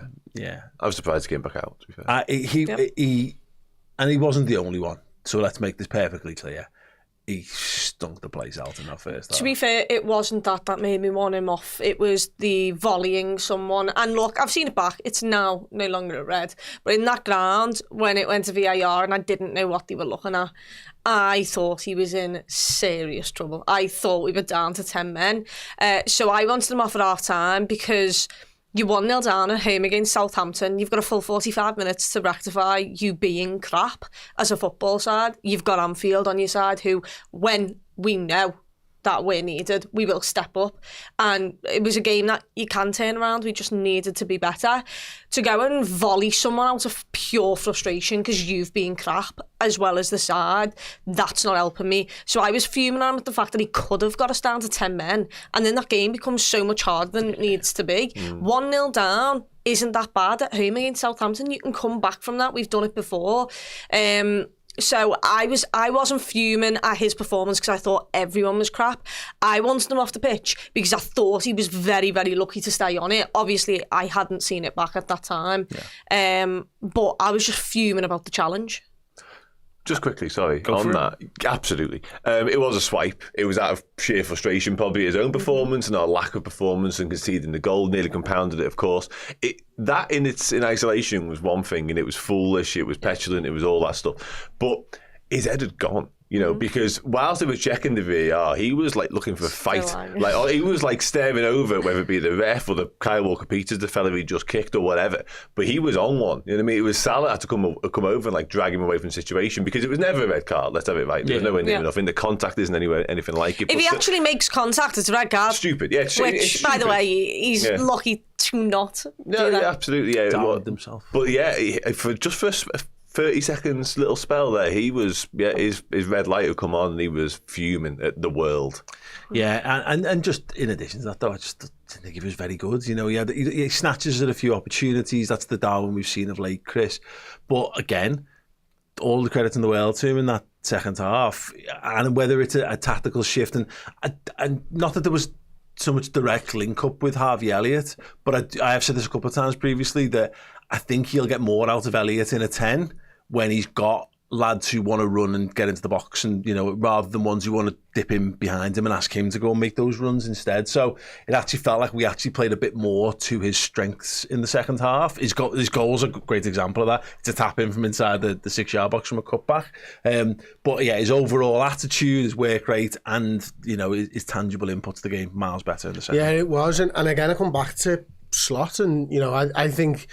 I was surprised he came back out, to be fair. He wasn't the only one. So let's make this perfectly clear. He stunk the place out in that first half. To be fair, it wasn't that made me want him off. It was the volleying someone. And look, I've seen it back. It's now no longer a red. But in that ground, when it went to VAR and I didn't know what they were looking at, I thought he was in serious trouble. I thought we were down to 10 men. So I wanted him off at half time because you're 1-0 down at home against Southampton. You've got a full 45 minutes to rectify you being crap as a football side. You've got Anfield on your side who, when we know that we're needed, we will step up. And it was a game that you can turn around. We just needed to be better. To go and volley someone out of pure frustration because you've been crap, as well as the side, that's not helping me. So I was fuming on him with the fact that he could have got us down to 10 men. And then that game becomes so much harder than it needs to be. 1-0 down isn't that bad at home against Southampton. You can come back from that. We've done it before. So I wasn't fuming at his performance because I thought everyone was crap. I wanted him off the pitch because I thought he was very, very lucky to stay on it. Obviously, I hadn't seen it back at that time. Yeah. But I was just fuming about the challenge. Just quickly, sorry, on that. Absolutely. It was a swipe. It was out of sheer frustration, probably his own performance and our lack of performance and conceding the goal, nearly compounded it, of course. That in isolation was one thing, and it was foolish, it was petulant, it was all that stuff. But his head had gone. You know, because whilst they were checking the VAR, he was like looking for a fight. Like he was like staring over, whether it be the ref or the Kyle Walker-Peters, the fella he just kicked or whatever. But he was on one. You know what I mean? It was Salah had to come over and like drag him away from the situation because it was never a red card. Let's have it right. There's nowhere near enough. In the contact isn't anywhere anything like it. If he actually makes contact, it's a red card. Stupid. Yeah. Which, by the way, he's lucky to not do that. Yeah, absolutely. Yeah. Doubted himself. But yeah, for 30 seconds little spell there, he was, his red light had come on and he was fuming at the world. Yeah, and just in addition to that, though, I just didn't think he was very good. You know, he snatches at a few opportunities. That's the Darwin we've seen of late, Chris. But again, all the credit in the world to him in that second half. And whether it's a tactical shift, and not that there was so much direct link up with Harvey Elliott, but I have said this a couple of times previously that I think he'll get more out of Elliott in a 10 when he's got lads who want to run and get into the box, and, you know, rather than ones who want to dip in behind him and ask him to go and make those runs instead. So it actually felt like we actually played a bit more to his strengths in the second half. His goal's a great example of that. It's a tap in from inside the 6-yard box from a cutback. But yeah, his overall attitude, his work rate, and, you know, his tangible input to the game, miles better in the second. Yeah, it was. And again, I come back to Slot, and, you know, I think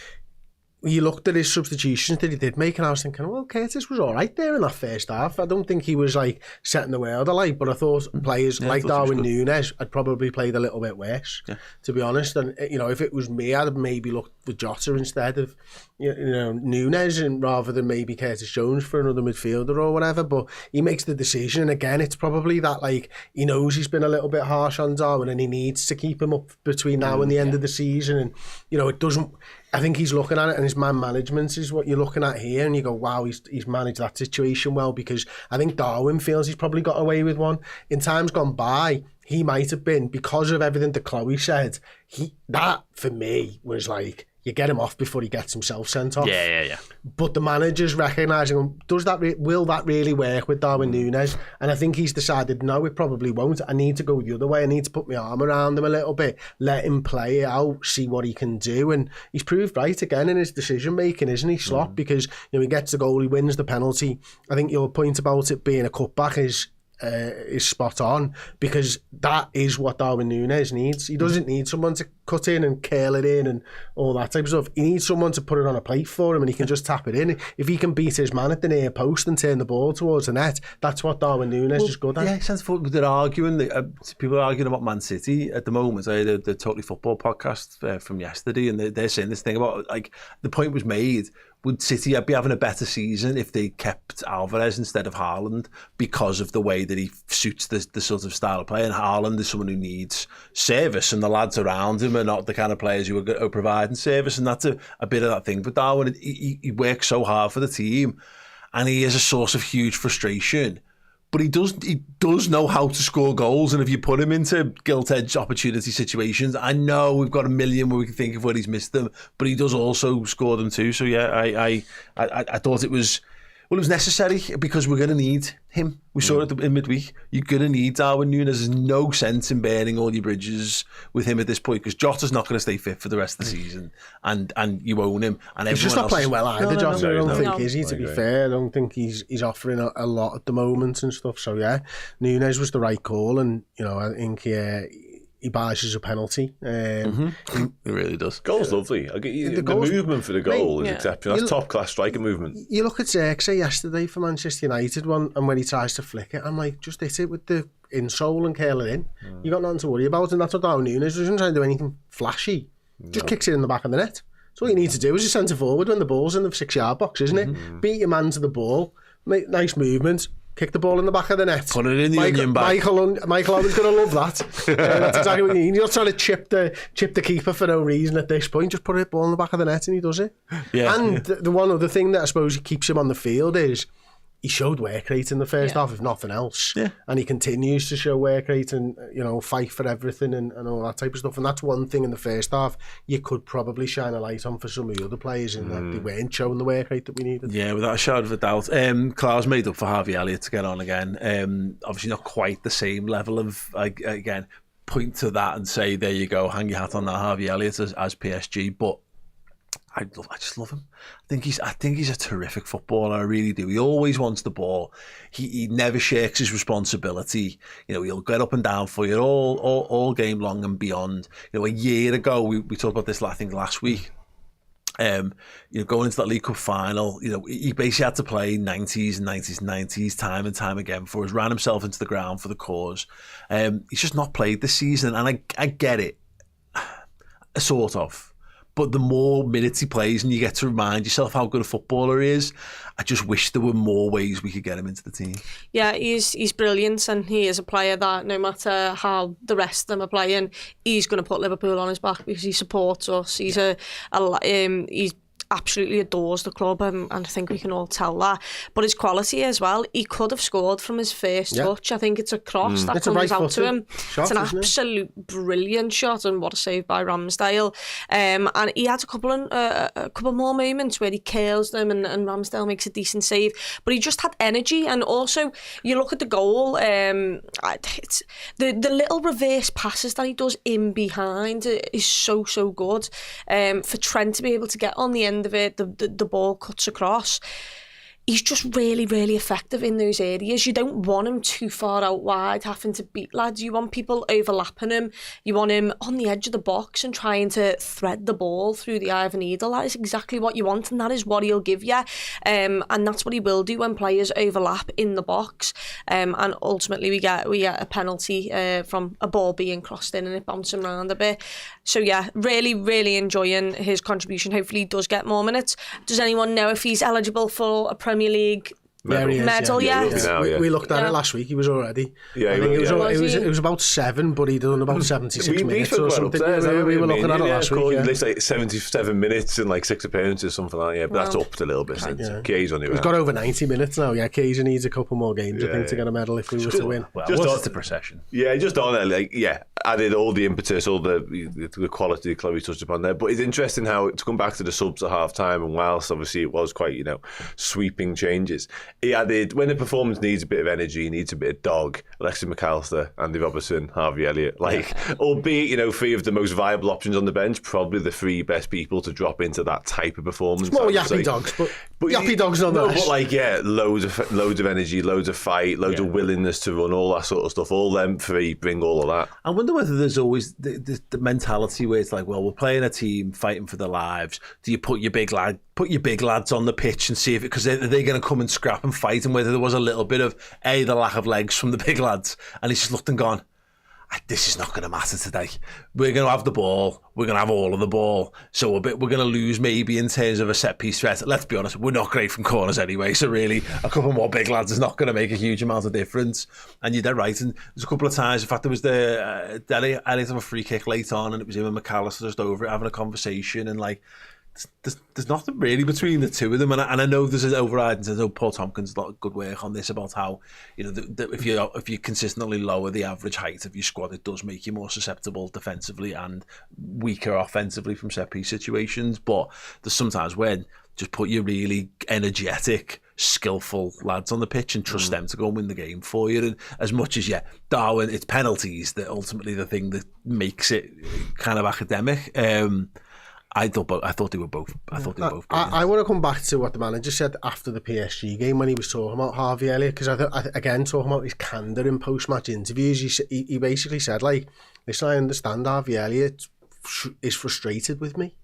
you looked at his substitutions that he did make, and I was thinking, well, Curtis was all right there in that first half. I don't think he was like setting the world alight, but I thought players like Darwin Nunez had probably played a little bit worse, to be honest. And, you know, if it was me, I'd have maybe looked for Jota instead of, you know, Nunez, and rather than maybe Curtis Jones for another midfielder or whatever. But he makes the decision, and again, it's probably that, like, he knows he's been a little bit harsh on Darwin, and he needs to keep him up between now and the end of the season. And, you know, it doesn't. I think he's looking at it, and his man management is what you're looking at here, and you go, wow, he's managed that situation well, because I think Darwin feels he's probably got away with one. In times gone by, he might have been, because of everything that Chloe said, that for me was like, you get him off before he gets himself sent off. Yeah. But the manager's recognising him. Will that really work with Darwin Nunez? And I think he's decided, no, it probably won't. I need to go the other way. I need to put my arm around him a little bit, let him play it out, see what he can do. And he's proved right again in his decision making, isn't he, Slot? Because, you know, he gets the goal, he wins the penalty. I think your point about it being a cutback is is spot on, because that is what Darwin Nunez needs. He doesn't need someone to cut in and curl it in and all that type of stuff. He needs someone to put it on a plate for him, and he can just tap it in. If he can beat his man at the near post and turn the ball towards the net, that's what Darwin Nunez is good at. Yeah, sense for they're arguing. People are arguing about Man City at the moment. I heard the Totally Football podcast from yesterday, and they're saying this thing about, like, the point was made: would City be having a better season if they kept Alvarez instead of Haaland, because of the way that he suits the sort of style of play? And Haaland is someone who needs service, and the lads around him are not the kind of players who are providing service, and that's a bit of that thing. But Darwin, he works so hard for the team, and he is a source of huge frustration. But he does know how to score goals, and if you put him into gilt-edged opportunity situations, I know we've got a million where we can think of where he's missed them, but he does also score them too. So yeah, I thought it was necessary, because we're going to need him. We saw it in midweek. You're going to need Darwin Nunez. There's no sense in burning all your bridges with him at this point, because Jota's not going to stay fit for the rest of the season, and you own him. And he's just not playing well either, Jota. I don't think, is he, to be fair? I don't think he's offering a lot at the moment and stuff. So yeah, Nunez was the right call, and I think he buys a penalty. He really does. Goal's lovely. The movement for the goal is exceptional. That's top-class striker movement. You look at Xerxes yesterday for Manchester United, and when he tries to flick it, I'm like, just hit it with the insole and curl it in. You got nothing to worry about, and that's what Darwin Nunez doesn't try to do anything flashy. Just kicks it in the back of the net. So all you need to do is a centre forward when the ball's in the 6-yard box, isn't it? Beat your man to the ball, make nice movement, kick the ball in the back of the net. Put it in the onion bag. Michael Owen's going to love that. That's exactly what you need. You're not trying to chip the keeper for no reason at this point. Just put a ball in the back of the net and he does it. The one other thing that I suppose keeps him on the field is he showed work rate in the first half, if nothing else. Yeah. And he continues to show work rate and, fight for everything and all that type of stuff. And that's one thing in the first half you could probably shine a light on for some of the other players, in that they weren't showing the work rate that we needed. Yeah, without a shadow of a doubt. Klaus made up for Harvey Elliott to get on again. Obviously not quite the same level of, again, point to that and say, there you go, hang your hat on that Harvey Elliott as PSG. But I just love him. I think he's a terrific footballer. I really do. He always wants the ball. He never shirks his responsibility. He'll get up and down for you all game long and beyond. A year ago we talked about this, I think, last week. Going into that League Cup final, he basically had to play 90s time and time again for us. Ran himself into the ground for the cause. He's just not played this season, and I get it, sort of. But the more minutes he plays and you get to remind yourself how good a footballer he is, I just wish there were more ways we could get him into the team. Yeah, he's brilliant, and he is a player that no matter how the rest of them are playing, he's going to put Liverpool on his back because he supports us. He's he's absolutely adores the club, and I think we can all tell that. But his quality as well, he could have scored from his first touch. I think it's a cross that comes out to him. It's an absolute brilliant shot, and what a save by Ramsdale. And he had a couple more moments where he curls them and Ramsdale makes a decent save. But he just had energy, and also you look at the goal, it's the little reverse passes that he does in behind is so good. For Trent to be able to get on the end of it, the ball cuts across. He's just really, really effective in those areas. You don't want him too far out wide, having to beat lads. You want people overlapping him. You want him on the edge of the box and trying to thread the ball through the eye of a needle. That is exactly what you want, and that is what he'll give you. And that's what he will do when players overlap in the box. And ultimately, we get a penalty from a ball being crossed in and it bouncing around a bit. So yeah, really, really enjoying his contribution. Hopefully, he does get more minutes. Does anyone know if he's eligible for a Premier League medal? We looked at it last week. He was already. I think it was about 7, but he'd done about 76 minutes or something. We were looking at it last week. It's like 77 minutes and like 6 appearances, something like that. Yeah, but that's upped a little bit since Kay's on it. He's got over 90 minutes now. Yeah, Kay's needs a couple more games, I think, to get a medal if we were to win. Well, just the procession. Yeah, just on it, added all the impetus, all the quality that Chloe touched upon there. But it's interesting how, to come back to the subs at half time, and whilst obviously it was quite, sweeping changes, he added, when a performance needs a bit of energy, needs a bit of dog, Alexis McAllister, Andy Robertson, Harvey Elliott, albeit, you know, 3 of the most viable options on the bench, probably the 3 best people to drop into that type of performance. It's more yappy dogs, but yappy dogs not no, nice. But like, yeah, loads of energy, loads of fight, loads of willingness to run, all that sort of stuff. All them 3 bring all of that. I wonder whether there's always the mentality where it's like, well, we're playing a team fighting for their lives. Do you put your big lads on the pitch and see if because they're going to come and scrap and fight, and whether there was a little bit of the lack of legs from the big lads, and he's just looked and gone, this is not going to matter today. We're going to have the ball. We're going to have all of the ball. So we're going to lose maybe in terms of a set piece threat. Let's be honest, we're not great from corners anyway. So really, a couple more big lads is not going to make a huge amount of difference. And you're dead right. And there's a couple of times, in fact, there was Elliott have a free kick late on, and it was him and McAllister just over it having a conversation, and like, there's nothing really between the two of them, and I know there's an overriding sense. Paul Tompkins done good work on this about how, you know, if you consistently lower the average height of your squad, it does make you more susceptible defensively and weaker offensively from set piece situations. But there's sometimes when just put your really energetic, skillful lads on the pitch and trust them to go and win the game for you. And as much as Darwin, it's penalties that ultimately the thing that makes it kind of academic. I thought they were both. I want to come back to what the manager said after the PSG game when he was talking about Harvey Elliott, because again, talking about his candour in post-match interviews, he basically said, like, listen, I understand Harvey Elliott is frustrated with me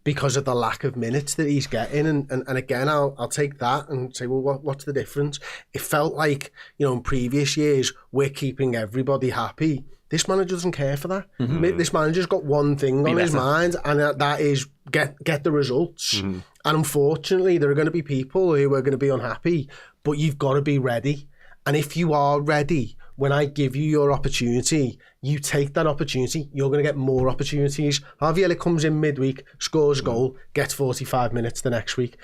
because of the lack of minutes that he's getting, and again, I'll take that and say, well, what's the difference? It felt like, you know, in previous years we're keeping everybody happy. This manager doesn't care for that. This manager's got one thing on his mind, and that is get the results. And unfortunately, there are going to be people who are going to be unhappy, but you've got to be ready. And if you are ready, when I give you your opportunity, you take that opportunity, you're going to get more opportunities. Harvey Elliott comes in midweek, scores a goal, gets 45 minutes the next week.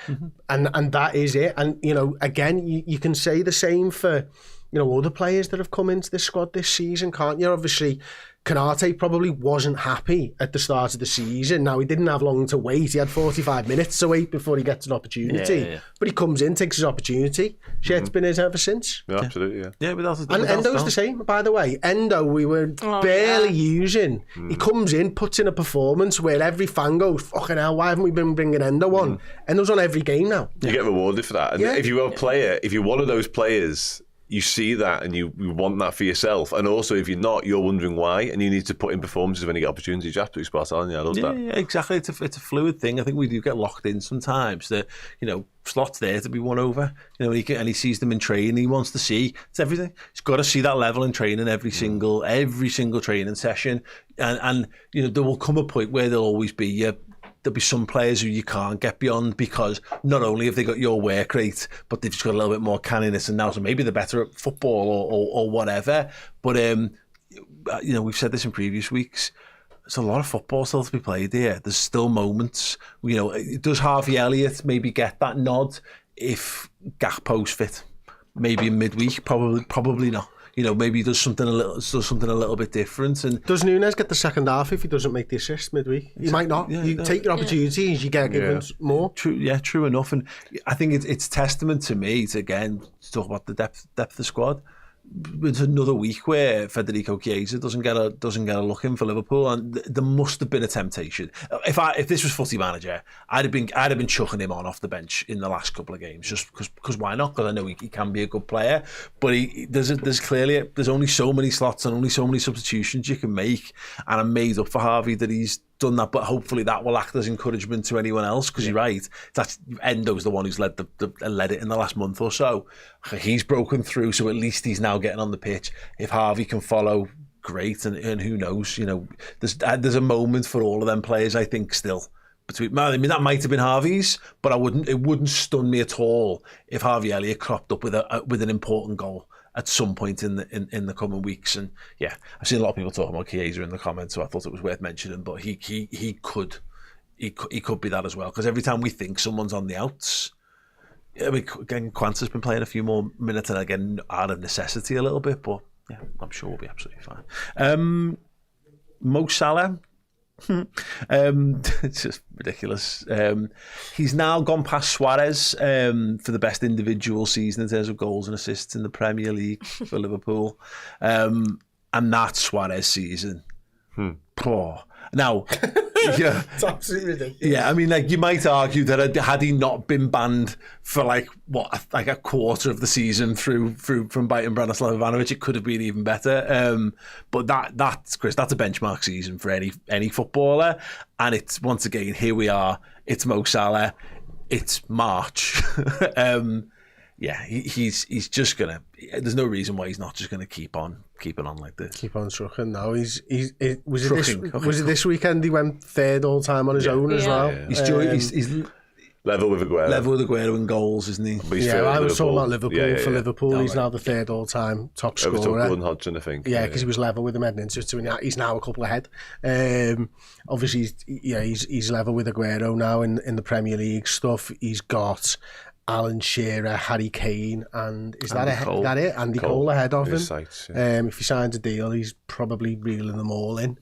And that is it. And, you know, again, you can say the same for, you know, other players that have come into this squad this season, can't you? Obviously, Konate probably wasn't happy at the start of the season. Now, he didn't have long to wait. He had 45 minutes to wait before he gets an opportunity. But he comes in, takes his opportunity. Shed's been his ever since. Yeah, absolutely, yeah. And Endo's the same, by the way. Endo, we were barely using. He comes in, puts in a performance where every fan goes, fucking hell, why haven't we been bringing Endo on? Endo's on every game now. You get rewarded for that. And if you're a player, if you're one of those players, you see that and you want that for yourself. And also, if you're not, you're wondering why, and you need to put in performances when you get opportunities. You're absolutely spot on. Yeah, I love that. Yeah, exactly. It's a fluid thing. I think we do get locked in sometimes that, you know, Slot's there to be won over, you know, and he sees them in training. He wants to see it's everything. He's got to see that level in training every single training session. And you know, there will come a point where there'll always be there'll be some players who you can't get beyond because not only have they got your work rate, but they've just got a little bit more canniness and now, so maybe they're better at football or whatever. But, you know, we've said this in previous weeks, there's a lot of football still to be played here. There's still moments, you know, does Harvey Elliott maybe get that nod if Gakpo's fit? Maybe in midweek, probably not. You know, maybe he does something a little bit different. And does Nunez get the second half if he doesn't make the assist midweek? He might not. You take your opportunities, you get given more. True enough. And I think it's testament to me to talk about the depth of the squad. It's another week where Federico Chiesa doesn't get a look in for Liverpool, and there must have been a temptation. If this was Footy Manager, I'd have been chucking him off the bench in the last couple of games, just because why not? Because I know he can be a good player, but there's clearly only so many slots and only so many substitutions you can make, and I'm made up for Harvey that he's done that, but hopefully that will act as encouragement to anyone else, because you're right, that's Endo's the one who's led it in the last month or so. He's broken through, so at least he's now getting on the pitch. If Harvey can follow, great, and who knows, you know, there's a moment for all of them players, I think, still. I mean, that might have been Harvey's, but it wouldn't stun me at all if Harvey Elliott cropped up with an important goal at some point in the coming weeks. And yeah, I've seen a lot of people talking about Chiesa in the comments, so I thought it was worth mentioning. But he could be that as well, because every time we think someone's on the outs, I mean, again, Quanta's been playing a few more minutes, and again, out of necessity a little bit. But yeah, I'm sure we'll be absolutely fine. Mo Salah, It's just ridiculous. He's now gone past Suarez for the best individual season in terms of goals and assists in the Premier League for Liverpool. And that Suarez season. Poor. Now, yeah, It's absolutely ridiculous. yeah, I mean, like, you might argue that had he not been banned for like a quarter of the season through from biting Branislav Ivanovic, it could have been even better. But that's Chris, that's a benchmark season for any footballer, and it's once again here we are. It's Mo Salah. It's March. Yeah, he's just gonna. There's no reason why he's not just gonna keep on like this. Keep on trucking now. Was it this weekend he went third all time on his own as well? Yeah. He's level with Aguero. level with Aguero in goals, isn't he? But he's Yeah, third I at was talking about Liverpool. Yeah, For yeah. Liverpool, he's now the third all time top Overtook scorer. Gordon Hodgson, I think. Yeah, because he was level with him heading into it, so he's now a couple ahead. Obviously, he's level with Aguero now in the Premier League stuff. He's got Alan Shearer, Harry Kane, and is that it? Andy Cole ahead of him. His sights, yeah. If he signs a deal, he's probably reeling them all in.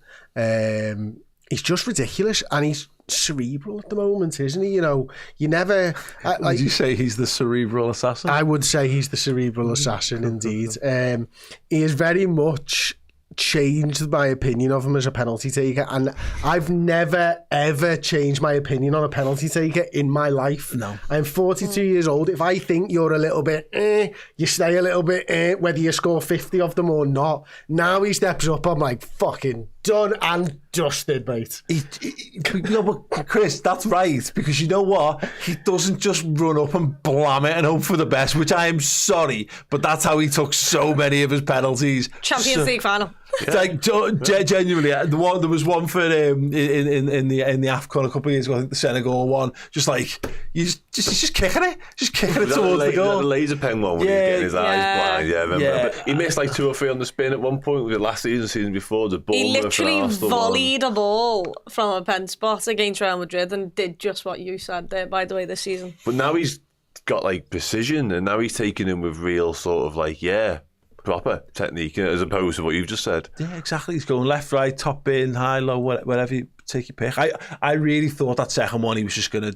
He's just ridiculous, and he's cerebral at the moment, isn't he? You know, you never... Would you say he's the cerebral assassin? I would say he's the cerebral assassin, indeed. He is very much changed my opinion of him as a penalty taker, and I've never ever changed my opinion on a penalty taker in my life. No. I'm 42 years old. If I think you're a little bit you stay a little bit whether you score 50 of them or not. Now he steps up, I'm like, fucking done and dusted, mate. But Chris, that's right, because you know what? He doesn't just run up and blam it and hope for the best, which I am sorry, but that's how he took so many of his penalties. Champions League final. Like genuinely, there was one for in the AFCON a couple of years ago. I think the Senegal one. Just like he's just kicking it towards the goal. The laser pen one when he was getting his eyes blind. Yeah, I remember. Yeah. But he missed like 2 or 3 on the spin at one point. With the last season before the ball. He literally volleyed a ball from a pen spot against Real Madrid and did just what you said there, by the way, this season. But now he's got like precision, and now he's taking him with real sort of like proper technique, as opposed to what you've just said. Yeah, exactly. He's going left, right, top bin, high, low, whatever you take your pick. I really thought that second one he was just gonna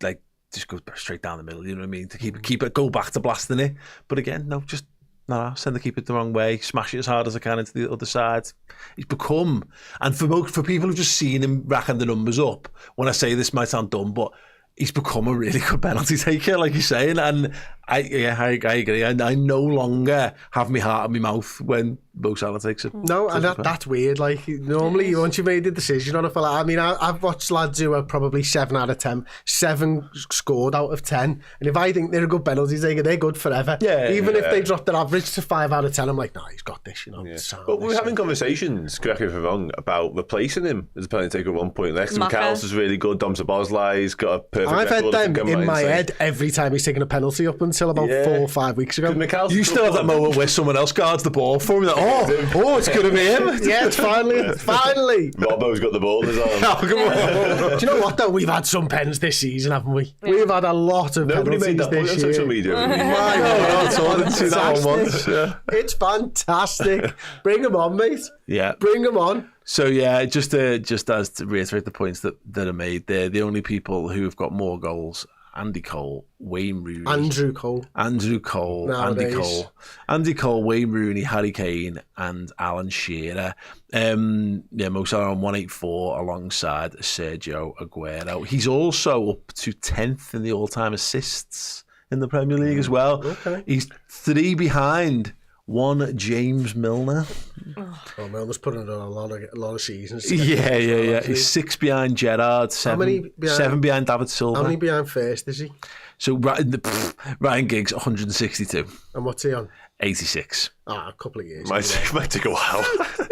like just go straight down the middle. You know what I mean? To keep it, go back to blasting it. But again, no, just no, send the keeper the wrong way, smash it as hard as I can into the other side. He's become, and for people who've just seen him racking the numbers up, when I say this might sound dumb, but he's become a really good penalty taker, like you're saying, and I agree. I no longer have my heart in my mouth when Mo Salah takes it. No, and that's weird. Like, normally, once you've made the decision on a fella, I mean, I've watched lads who are probably 7 out of 10, 7 scored out of 10, and if I think they're a good penalty taker, they're good forever. Yeah, even if they drop their average to 5 out of 10, I'm like, nah, he's got this, you know. Yeah. But we were having conversations, correct me if I'm wrong, about replacing him as a penalty taker at one point. Next to McAllister's really good. Dom Szoboszlai's got a perfect I've had record. them in my head every time he's taken a penalty up until about 4 or 5 weeks ago. You still have that moment where someone else guards the ball for him. Like, oh, it's going to be him. Yeah, it's finally. Robbo's got the ball in his arm. Oh, come on. Do you know what, though? We've had some pens this season, haven't we? We've had a lot of Nobody penalties made that point this on year. social media. It's fantastic. Bring them on, mate. Yeah. Bring them on. So yeah, just as to reiterate the points that are made there, the only people who have got more goals: Andy Cole, Wayne Rooney, Andrew Cole, nowadays. Andy Cole, Wayne Rooney, Harry Kane, and Alan Shearer. Mo Salah on 184 alongside Sergio Aguero. He's also up to 10th in the all-time assists in the Premier League as well. Okay. He's 3 behind one James Milner. Oh, Milner's putting it on a lot of seasons. Yeah. He's 6 behind Gerrard, 7 behind David Silva. How many behind first is he? So Ryan Giggs, 162. And what's he on? 86. A couple of years. Might take a while.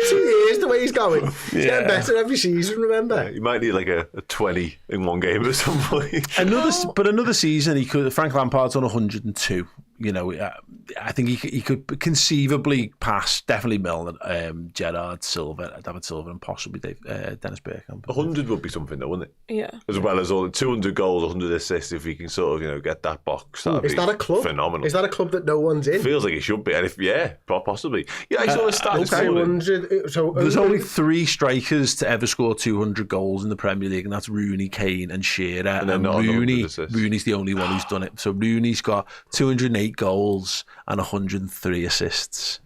2 years, the way he's going. He's getting better every season, remember? You might need like a 20 in one game at some point. Another season, he could. Frank Lampard's on 102. You know, I think he could conceivably pass definitely Milner, Gerrard, David Silva, and possibly Dennis Bergkamp. 100 would be something, though, wouldn't it? Yeah. As well as all 200 goals, 100 assists. If he can sort of, you know, get that box, that'd Is be that a club? phenomenal. Is that a club that no one's in? Feels like it should be, and possibly. Yeah, I saw the stats. 200. So There's only 3 strikers to ever score 200 goals in the Premier League, and that's Rooney, Kane, and Shearer. And not 100 Rooney, assists. Rooney's the only one who's done it. So Rooney's got 208 goals and 103 assists.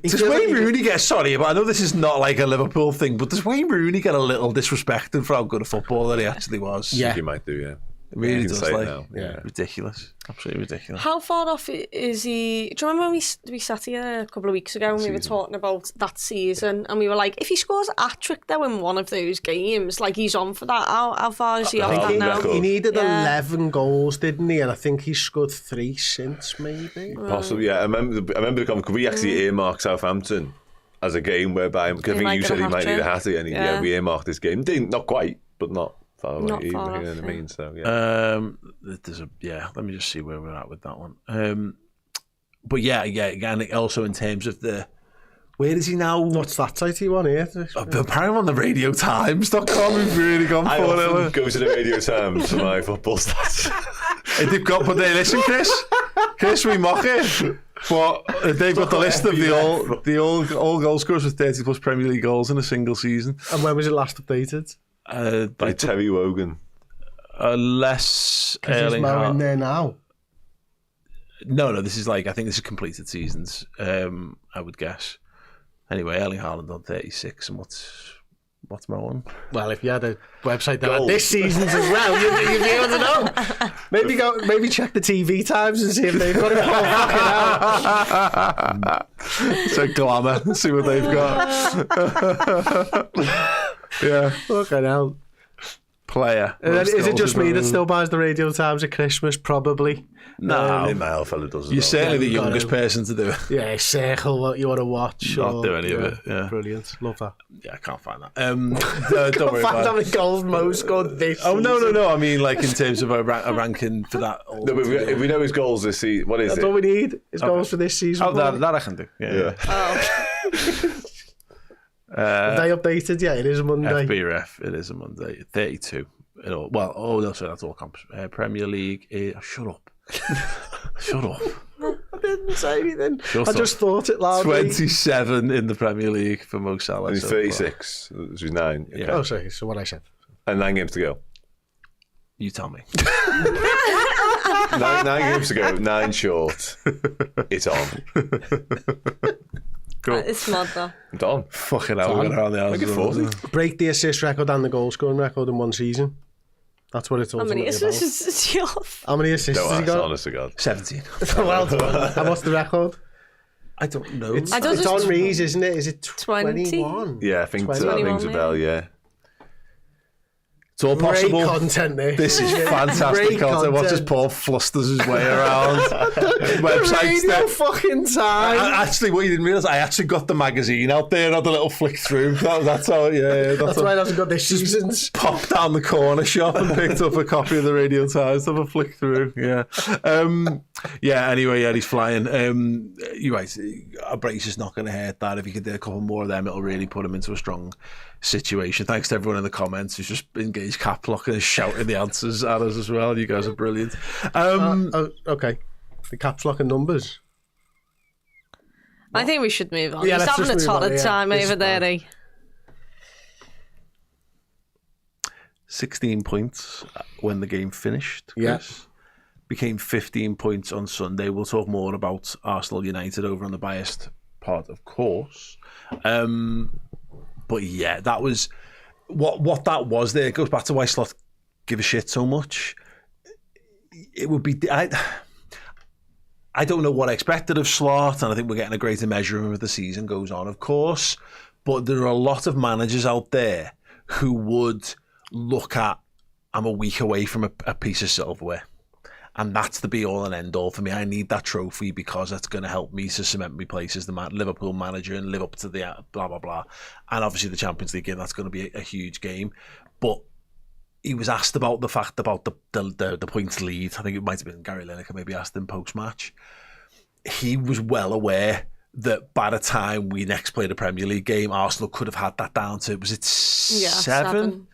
Does Wayne Rooney get, sorry, but I know this is not like a Liverpool thing, but does Wayne Rooney get a little disrespected for how good a footballer he actually was? Yeah. He might do, yeah. It really You can does, say it like, now, yeah. ridiculous. Absolutely ridiculous. How far off is he? Do you remember when we sat here a couple of weeks ago and we were talking about that season, and we were like, if he scores a hat-trick though in one of those games, like he's on for that. How far is he off that now? He needed 11 goals, didn't he? And I think he's scored 3 since, maybe. Possibly, yeah. I remember the comment. Could we actually earmark Southampton as a game whereby, because I think you said he might need a hat-trick, and we earmarked this game. Didn't, not quite, but not far away. Not far you know off, what I mean? So, yeah. Let me just see where we're at with that one. But yeah, again, also in terms of where is he now? What's that title one here? Apparently on the Radio Times.com, we've really gone I for often it. go to the Radio Times for my football stats. They've got, but they listen, Chris, we mock it. But they've got the list of the all goal scorers with 30 plus Premier League goals in a single season. And when was it last updated? By Terry Wogan. Less Is Mo in there now? No, this is I think this is completed seasons, I would guess. Anyway, Erling Haaland on 36, and what's Mo on? Well, if you had a website that had this season's as well, you'd be able to know. Maybe check the TV times and see if they've got it all fucking out. So Glamour, see what they've got. Yeah. Fucking hell. Player. Is it just me that still buys the Radio Times at Christmas? Probably. No, my old fella does. You're certainly the youngest person to do it. Yeah, circle what you want to watch. Not do any of it. Yeah. Brilliant. Love that. Yeah, I can't find that. Don't worry about it. How many goals Mo scored this season. No. I mean, in terms of a ranking for that. No, but if we know his goals this season, what is That's it? all we need. His goals for this season. Oh, that I can do. Yeah. Have they updated yet? It is a Monday. FBref, it is a Monday. 32. That's all comps. Premier League. Shut up. Shut up. I didn't say anything. I just thought it loudly. 27 in the Premier League for Mo Salah. And he's 36. So he's 9. Yeah. Oh, sorry. So what I said. And 9 games to go. You tell me. 9 games to go. 9 short. It's on. Cool. It's mad though. It's on. Fucking hell, we're around the house. Make it 40. Break the assist record and the goal scoring record in one season. That's what it's ultimately about. How many assists is he off? How many assists has he got? Honest to God. 17. Well done. And what's the record? I don't know. It's on Rees, isn't it? Is it 20? 21? Yeah, I think that 21, rings a bell, yeah. It's all possible. Great content, This is fantastic content. Watch as Paul flusters his way around websites. Radio fucking time. Actually, what you didn't realise, I actually got the magazine out there and had a little flick through. That's how. Yeah, that's why it hasn't got this season's. Popped down the corner shop and picked up a copy of the Radio Times to have a flick through. Yeah. Anyway, he's flying. You're right. A brace is not going to hurt that. If you could do a couple more of them, it'll really put him into a strong situation. Thanks to everyone in the comments who's just engaged cap locking and shouting the answers at us as well. You guys are brilliant. Okay. The caps lock and numbers. I think we should move on. Yeah, He's let's having a just move on, torrid yeah. time This over is there. bad. 16 points when the game finished. Yeah. Chris. Became 15 points on Sunday. We'll talk more about Arsenal United over on the biased part, of course. But yeah, that was what that was there. It goes back to why Slot give a shit so much. It would be... I don't know what I expected of Slot, and I think we're getting a greater measure of him as the season goes on, of course. But there are a lot of managers out there who would look at, I'm a week away from a piece of silverware. And that's the be-all and end-all for me. I need that trophy because that's going to help me to cement my place as the Liverpool manager and live up to the blah, blah, blah. And obviously the Champions League game, that's going to be a huge game. But he was asked about the fact about the points lead. I think it might have been Gary Lineker maybe asked him post-match. He was well aware that by the time we next played a Premier League game, Arsenal could have had that down to, was it 7?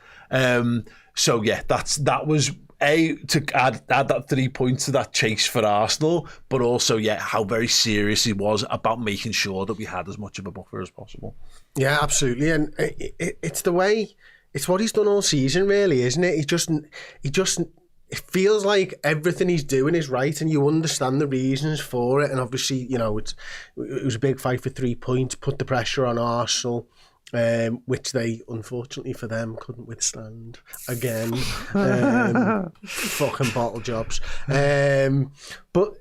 So yeah, that was to add that 3 points to that chase for Arsenal, but also how very serious he was about making sure that we had as much of a buffer as possible. Yeah, absolutely, and it's the way. It's what he's done all season, really, isn't it? He just. It feels like everything he's doing is right, and you understand the reasons for it. And obviously, it was a big fight for 3 points, put the pressure on Arsenal, which they, unfortunately for them, couldn't withstand again. Fucking bottle jobs. But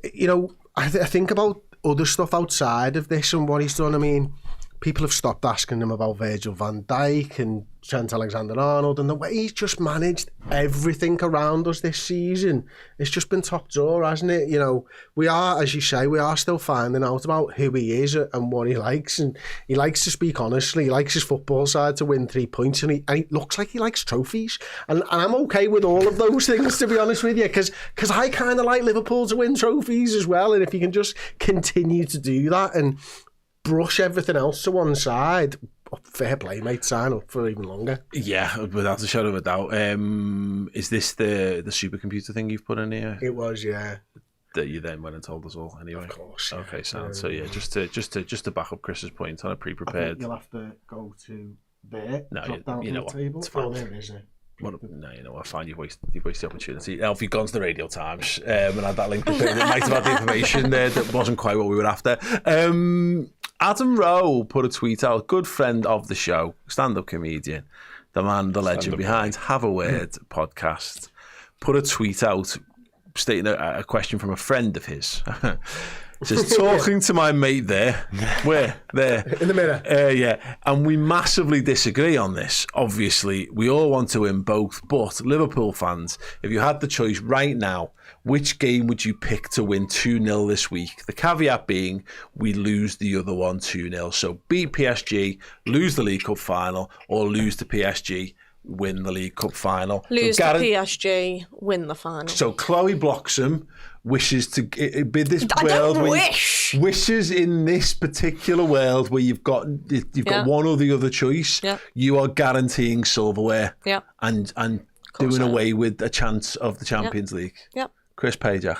I think about other stuff outside of this and what he's done. I mean, people have stopped asking him about Virgil van Dijk and Trent Alexander-Arnold, and the way he's just managed everything around us this season. It's just been top drawer, hasn't it? We are, as you say, we are still finding out about who he is and what he likes, and he likes to speak honestly. He likes his football side to win 3 points, and he looks like he likes trophies, and I'm okay with all of those things, to be honest with you, because I kind of like Liverpool to win trophies as well, and if you can just continue to do that and brush everything else to one side, fair play, mate. Sign up for even longer. Yeah, without a shadow of a doubt. Is this the supercomputer thing you've put in here? It was, yeah. That you then went and told us all, anyway. Of course. Yeah. Okay, so yeah, just to back up Chris's point on a pre-prepared. You'll have to go to there. No, drop down you know the what? table. It's fine. Oh, there it is. No, you know what? Fine, you've wasted the opportunity. Now, if you'd gone to the Radio Times and had that link prepared, it might have had the information there that wasn't quite what we were after. Adam Rowe put a tweet out, good friend of the show, stand-up comedian, the man, the legend behind Have a Word podcast, put a tweet out stating a question from a friend of his. Says, talking to my mate there. Where? There. In the mirror. Yeah. And we massively disagree on this. Obviously, we all want to win both, but Liverpool fans, if you had the choice right now, which game would you pick to win 2-0 this week? The caveat being, we lose the other one 2-0. So beat PSG, lose the League Cup final, or lose to PSG, win the League Cup final. Lose to PSG, win the final. So Chloe Bloxham wishes to be this world. Wishes in this particular world where you've got one or the other choice. Yeah. You are guaranteeing silverware. Yeah. And doing away with a chance of the Champions League. Yeah. Chris Pajak.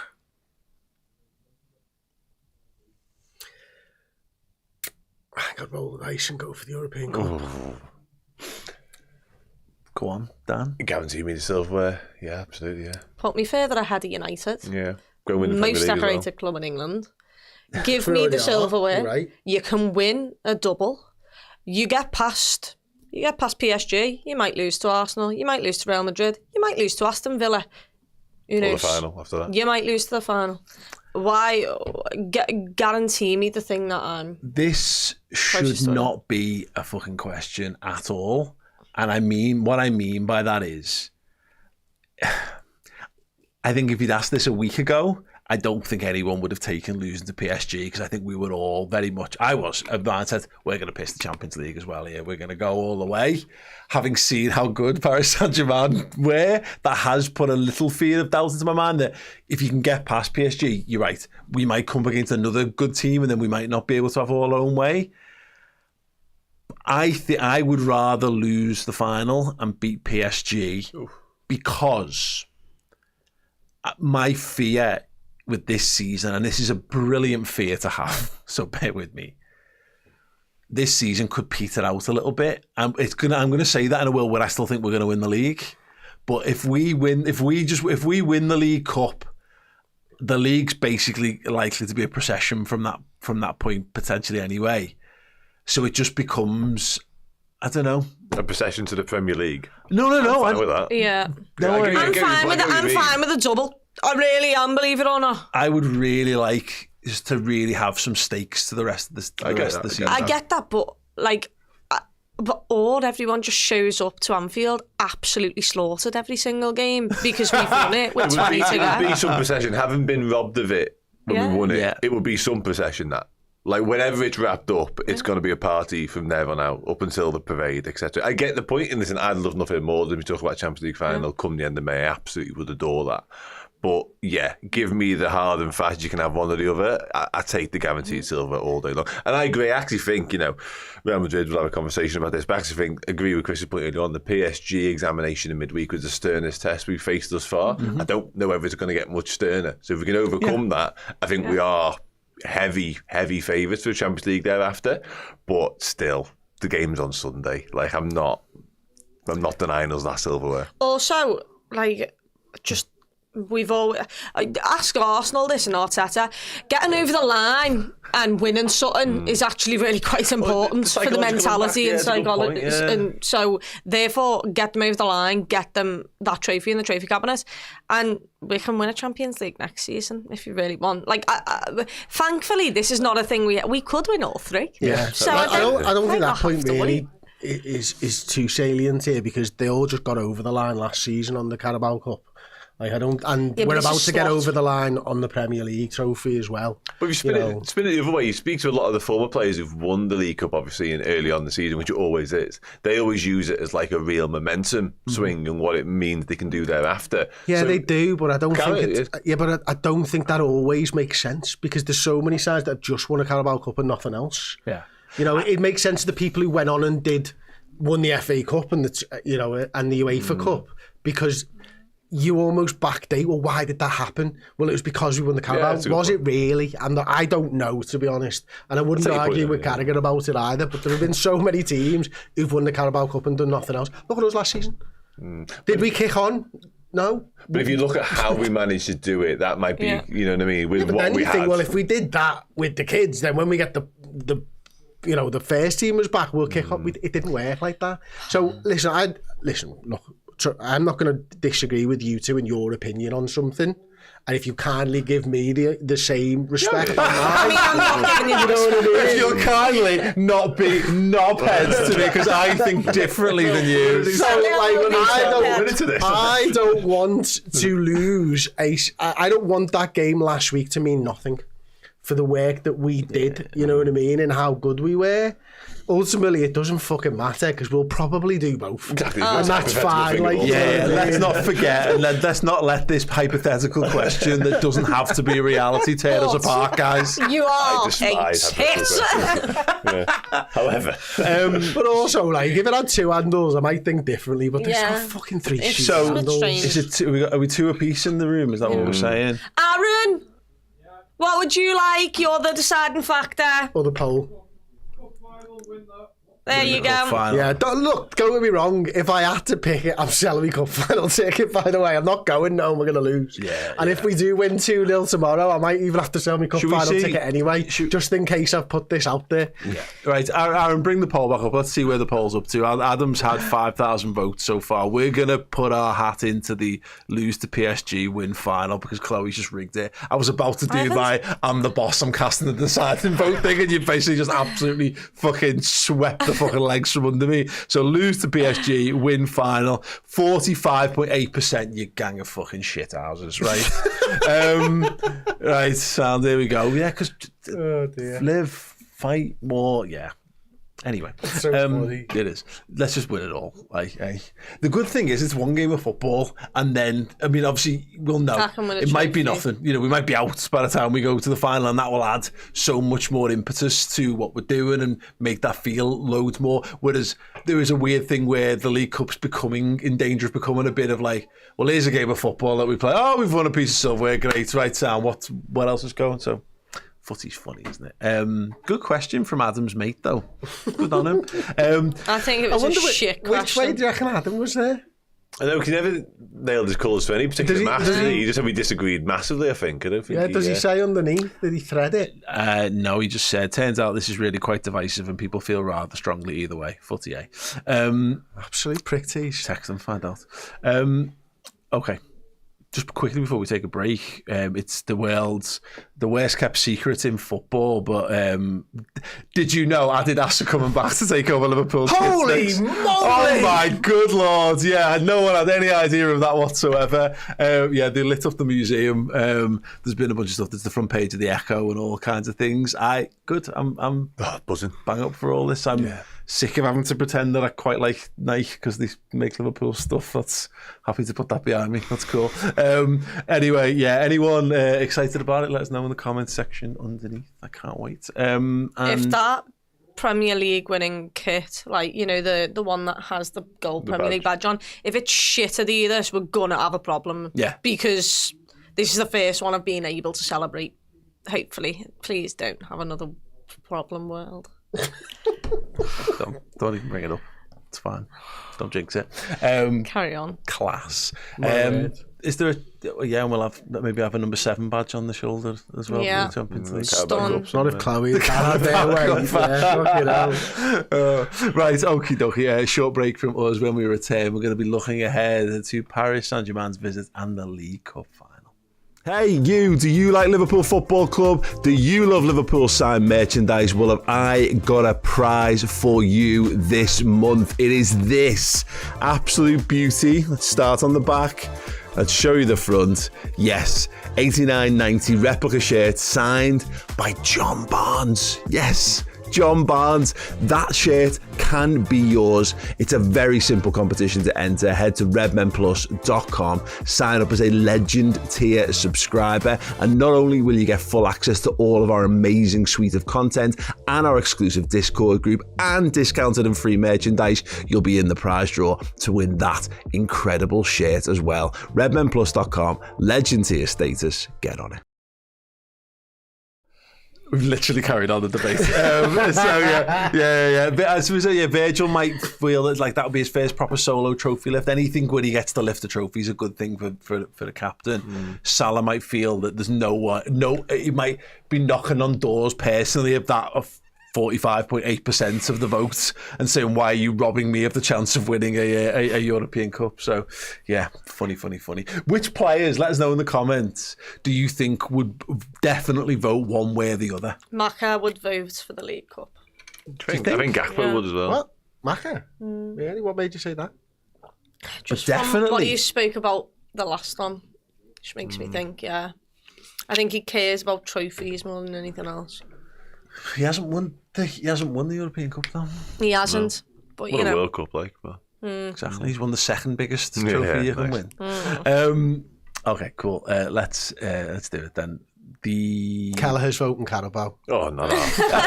I got roll the dice and go for the European Cup. Go on, Dan. Guarantee me the silverware. Yeah, absolutely, yeah. Put me further ahead of United. Yeah. Go win the most decorated club in England. Give me the silverware. Right. You can win a double. You get past PSG. You might lose to Arsenal. You might lose to Real Madrid. You might lose to Aston Villa. Who knows? Or the final after that. You might lose to the final. Why guarantee me the thing that I'm... This should not be a fucking question at all. And what I mean by that is, I think if you'd asked this a week ago, I don't think anyone would have taken losing to PSG, because I think we were all very much, I was, of mindset, we're going to piss the Champions League as well here. We're going to go all the way. Having seen how good Paris Saint-Germain were, that has put a little fear of doubt into my mind that if you can get past PSG, you're right, we might come up against another good team and then we might not be able to have all our own way. I would rather lose the final and beat PSG because my fear with this season, and this is a brilliant fear to have, so bear with me, this season could peter out a little bit. I'm going to say that in a world where I still think we're going to win the league. But if we win the League Cup, the league's basically likely to be a procession from that point potentially anyway. So it just becomes, I don't know, a procession to the Premier League. No. I'm fine with that. Yeah. I'm fine with a double. I really am, believe it or not. I would really like just to really have some stakes to the rest of the season. I get that, but everyone just shows up to Anfield absolutely slaughtered every single game because we've won it with 20 to go. It would be some procession. Having been robbed of it when we won it, it would be some procession that. Like, whenever it's wrapped up, it's going to be a party from there on out, up until the parade, etc. I get the point, and listen, I'd love nothing more than we talk about Champions League final come the end of May. I absolutely would adore that. But, yeah, give me the hard and fast. You can have one or the other. I take the guaranteed silver all day long. And I agree. I actually think, Real Madrid will have a conversation about this, but I actually agree with Chris's point earlier on. The PSG examination in midweek was the sternest test we've faced thus far. I don't know whether it's going to get much sterner. So if we can overcome that, I think we are heavy favourites for the Champions League thereafter. But still, the game's on Sunday. Like, I'm not denying us that silverware. Also, we've always asked Arsenal this and Arteta. Getting over the line and winning something is actually really quite important for the mentality and psychology. And so, therefore, get them over the line, get them that trophy in the trophy cabinet, and we can win a Champions League next season if you really want. Thankfully, this is not a thing we could win all three. Yeah. So I don't think that point really is too salient here, because they all just got over the line last season on the Carabao Cup. We're about to get over the line on the Premier League trophy as well. But if you spin it the other way, you speak to a lot of the former players who've won the League Cup, obviously, in early on in the season, which it always is. They always use it as like a real momentum swing and what it means they can do thereafter. Yeah, so, they do, but I don't think I don't think that always makes sense, because there's so many sides that have just won a Carabao Cup and nothing else. Yeah, it makes sense to the people who went on and won the FA Cup and and the UEFA Cup, because you almost backdate, well, why did that happen? Well, it was because we won the Carabao. Was it really? And I don't know, to be honest. And I wouldn't argue with Carragher about it either, but there have been so many teams who've won the Carabao Cup and done nothing else. Look at us last season. Did we kick on? No. But if you look at how we managed to do it, that might be, you know what I mean, with what we had. Well, if we did that with the kids, then when we get the first team was back, we'll kick off. It didn't work like that. So, look, I'm not going to disagree with you two in your opinion on something, and if you kindly give me the same respect, if you'll kindly not be knobheads to me, because I think differently than you. So, I don't want to lose I don't want that game last week to mean nothing for the work that we did, you know what I mean, and how good we were. Ultimately, it doesn't fucking matter, because we'll probably do both. Exactly. And that's fine. Let's not forget, and let's not let this hypothetical question that doesn't have to be a reality tear us apart, guys. You are a tit. However. But also, if it had two handles, I might think differently, but there's not fucking three handles. So, are we two apiece in the room? Is that what we're saying? Aaron, what would you like? You're the deciding factor. Or the poll. There you go. Yeah, don't get me wrong. If I had to pick it, I'm selling me cup final ticket, by the way. I'm not going, no, we're going to lose. And if we do win 2-0 tomorrow, I might even have to sell me cup final ticket anyway, just in case I've put this out there. Yeah. Right, Aaron, bring the poll back up. Let's see where the poll's up to. Adam's had 5,000 votes so far. We're going to put our hat into the lose to PSG win final, because Chloe's just rigged it. I was about to do I'm the boss, I'm casting the deciding vote thing, and you basically just absolutely fucking swept the fucking legs from under me. So lose to PSG, win final, 45.8%. You gang of fucking shit houses, right? Right, sound. There we go. Yeah, because live, fight more. Yeah. Anyway, so funny. It is. Let's just win it all. The good thing is it's one game of football, and then obviously we'll know it might be nothing. We might be out by the time we go to the final, and that will add so much more impetus to what we're doing and make that feel loads more. Whereas there is a weird thing where the League Cup's becoming in danger of becoming a bit of well, here's a game of football that we play. Oh, we've won a piece of silverware. Great, right, Sam. What else is going? So. Footy's funny, isn't it? Good question from Adam's mate, though. Good on him. I think it was a shit question. Which way do you reckon Adam was there? I know, he never nailed his colours for any particular match. He just said we disagreed massively, I think. I don't think does he say underneath? Did he thread it? No, he just said, turns out this is really quite divisive and people feel rather strongly either way. Footy, eh? Absolute prick tease. Text them, find out. Okay. just quickly before we take a break, it's the worst kept secret in football, but did you know Adidas are coming back to take over Liverpool's Holy kit moly! Oh my good lord, yeah, no one had any idea of that whatsoever. Yeah, they lit up the museum. There's been a bunch of stuff. There's the front page of the Echo and all kinds of things. I'm buzzing. Bang up for all this. I'm sick of having to pretend that I quite like Nike because they make Liverpool stuff. That's happy to put that behind me. That's cool. Anyway, yeah, anyone excited about it, let us know in the comments section underneath. I can't wait. And if that Premier League winning kit, like, you know, the one that has the gold Premier League badge on, if it's shit Adidas, we're gonna have a problem. Yeah. Because this is the first one I've been able to celebrate. Hopefully. Please don't have another problem world. Don't even bring it up. It's fine. Don't jinx it. Carry on. Class. Is there we'll have a number 7 badge on the shoulder as well. Yeah. Jump into the Stun. It's not if Chloe Right, okie dokie. Short break from us. When we return, we're going to be looking ahead to Paris Saint-Germain's visit and the League Cup final. Hey you, do you like Liverpool Football Club? Do you love Liverpool signed merchandise? Well, have I got a prize for you this month. It is this absolute beauty. Let's start on the back. Let's show you the front. Yes, $89.90 replica shirt signed by John Barnes. Yes, John Barnes. That shirt can be yours. It's a very simple competition to enter. Head to redmenplus.com, sign up as a legend tier subscriber, and not only will you get full access to all of our amazing suite of content and our exclusive Discord group and discounted and free merchandise, you'll be in the prize draw to win that incredible shirt as well. redmenplus.com, legend tier status, get on it. We've literally carried on the debate. But I suppose Virgil might feel that like that would be his first proper solo trophy lift. Anything when he gets to lift a trophy is a good thing for the captain. Salah might feel that there's he might be knocking on doors personally of that of 45.8% of the votes and saying, why are you robbing me of the chance of winning a European Cup? So, yeah, funny. Which players, let us know in the comments, do you think would definitely vote one way or the other? Maka would vote for the League Cup. I think Gakpo would as well. What? Maka? Really? What made you say that? Just but definitely. From what you spoke about the last one, which makes me think, I think he cares about trophies more than anything else. He hasn't won the European Cup though. He hasn't. No. But what a World Cup like, but exactly. He's won the second biggest trophy you can win. Okay, cool. Let's do it then. The Carragher's voting Carabao. Oh no. He's got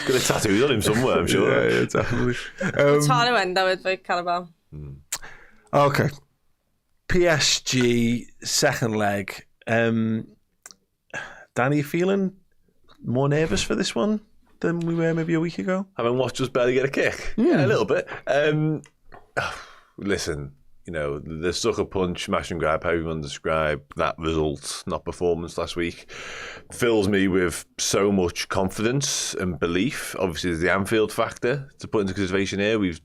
a tattoo on him somewhere, I'm sure. Yeah, definitely. Taro Endo would vote Carabao. Okay. PSG second leg. Danny, you feeling more nervous for this one than we were maybe a week ago? Having watched us barely get a kick. Yeah, a little bit. Listen, you know, the sucker punch, smash and grab, however you want to describe that result, not performance last week, fills me with so much confidence and belief. Obviously, there's the Anfield factor to put into consideration here. We've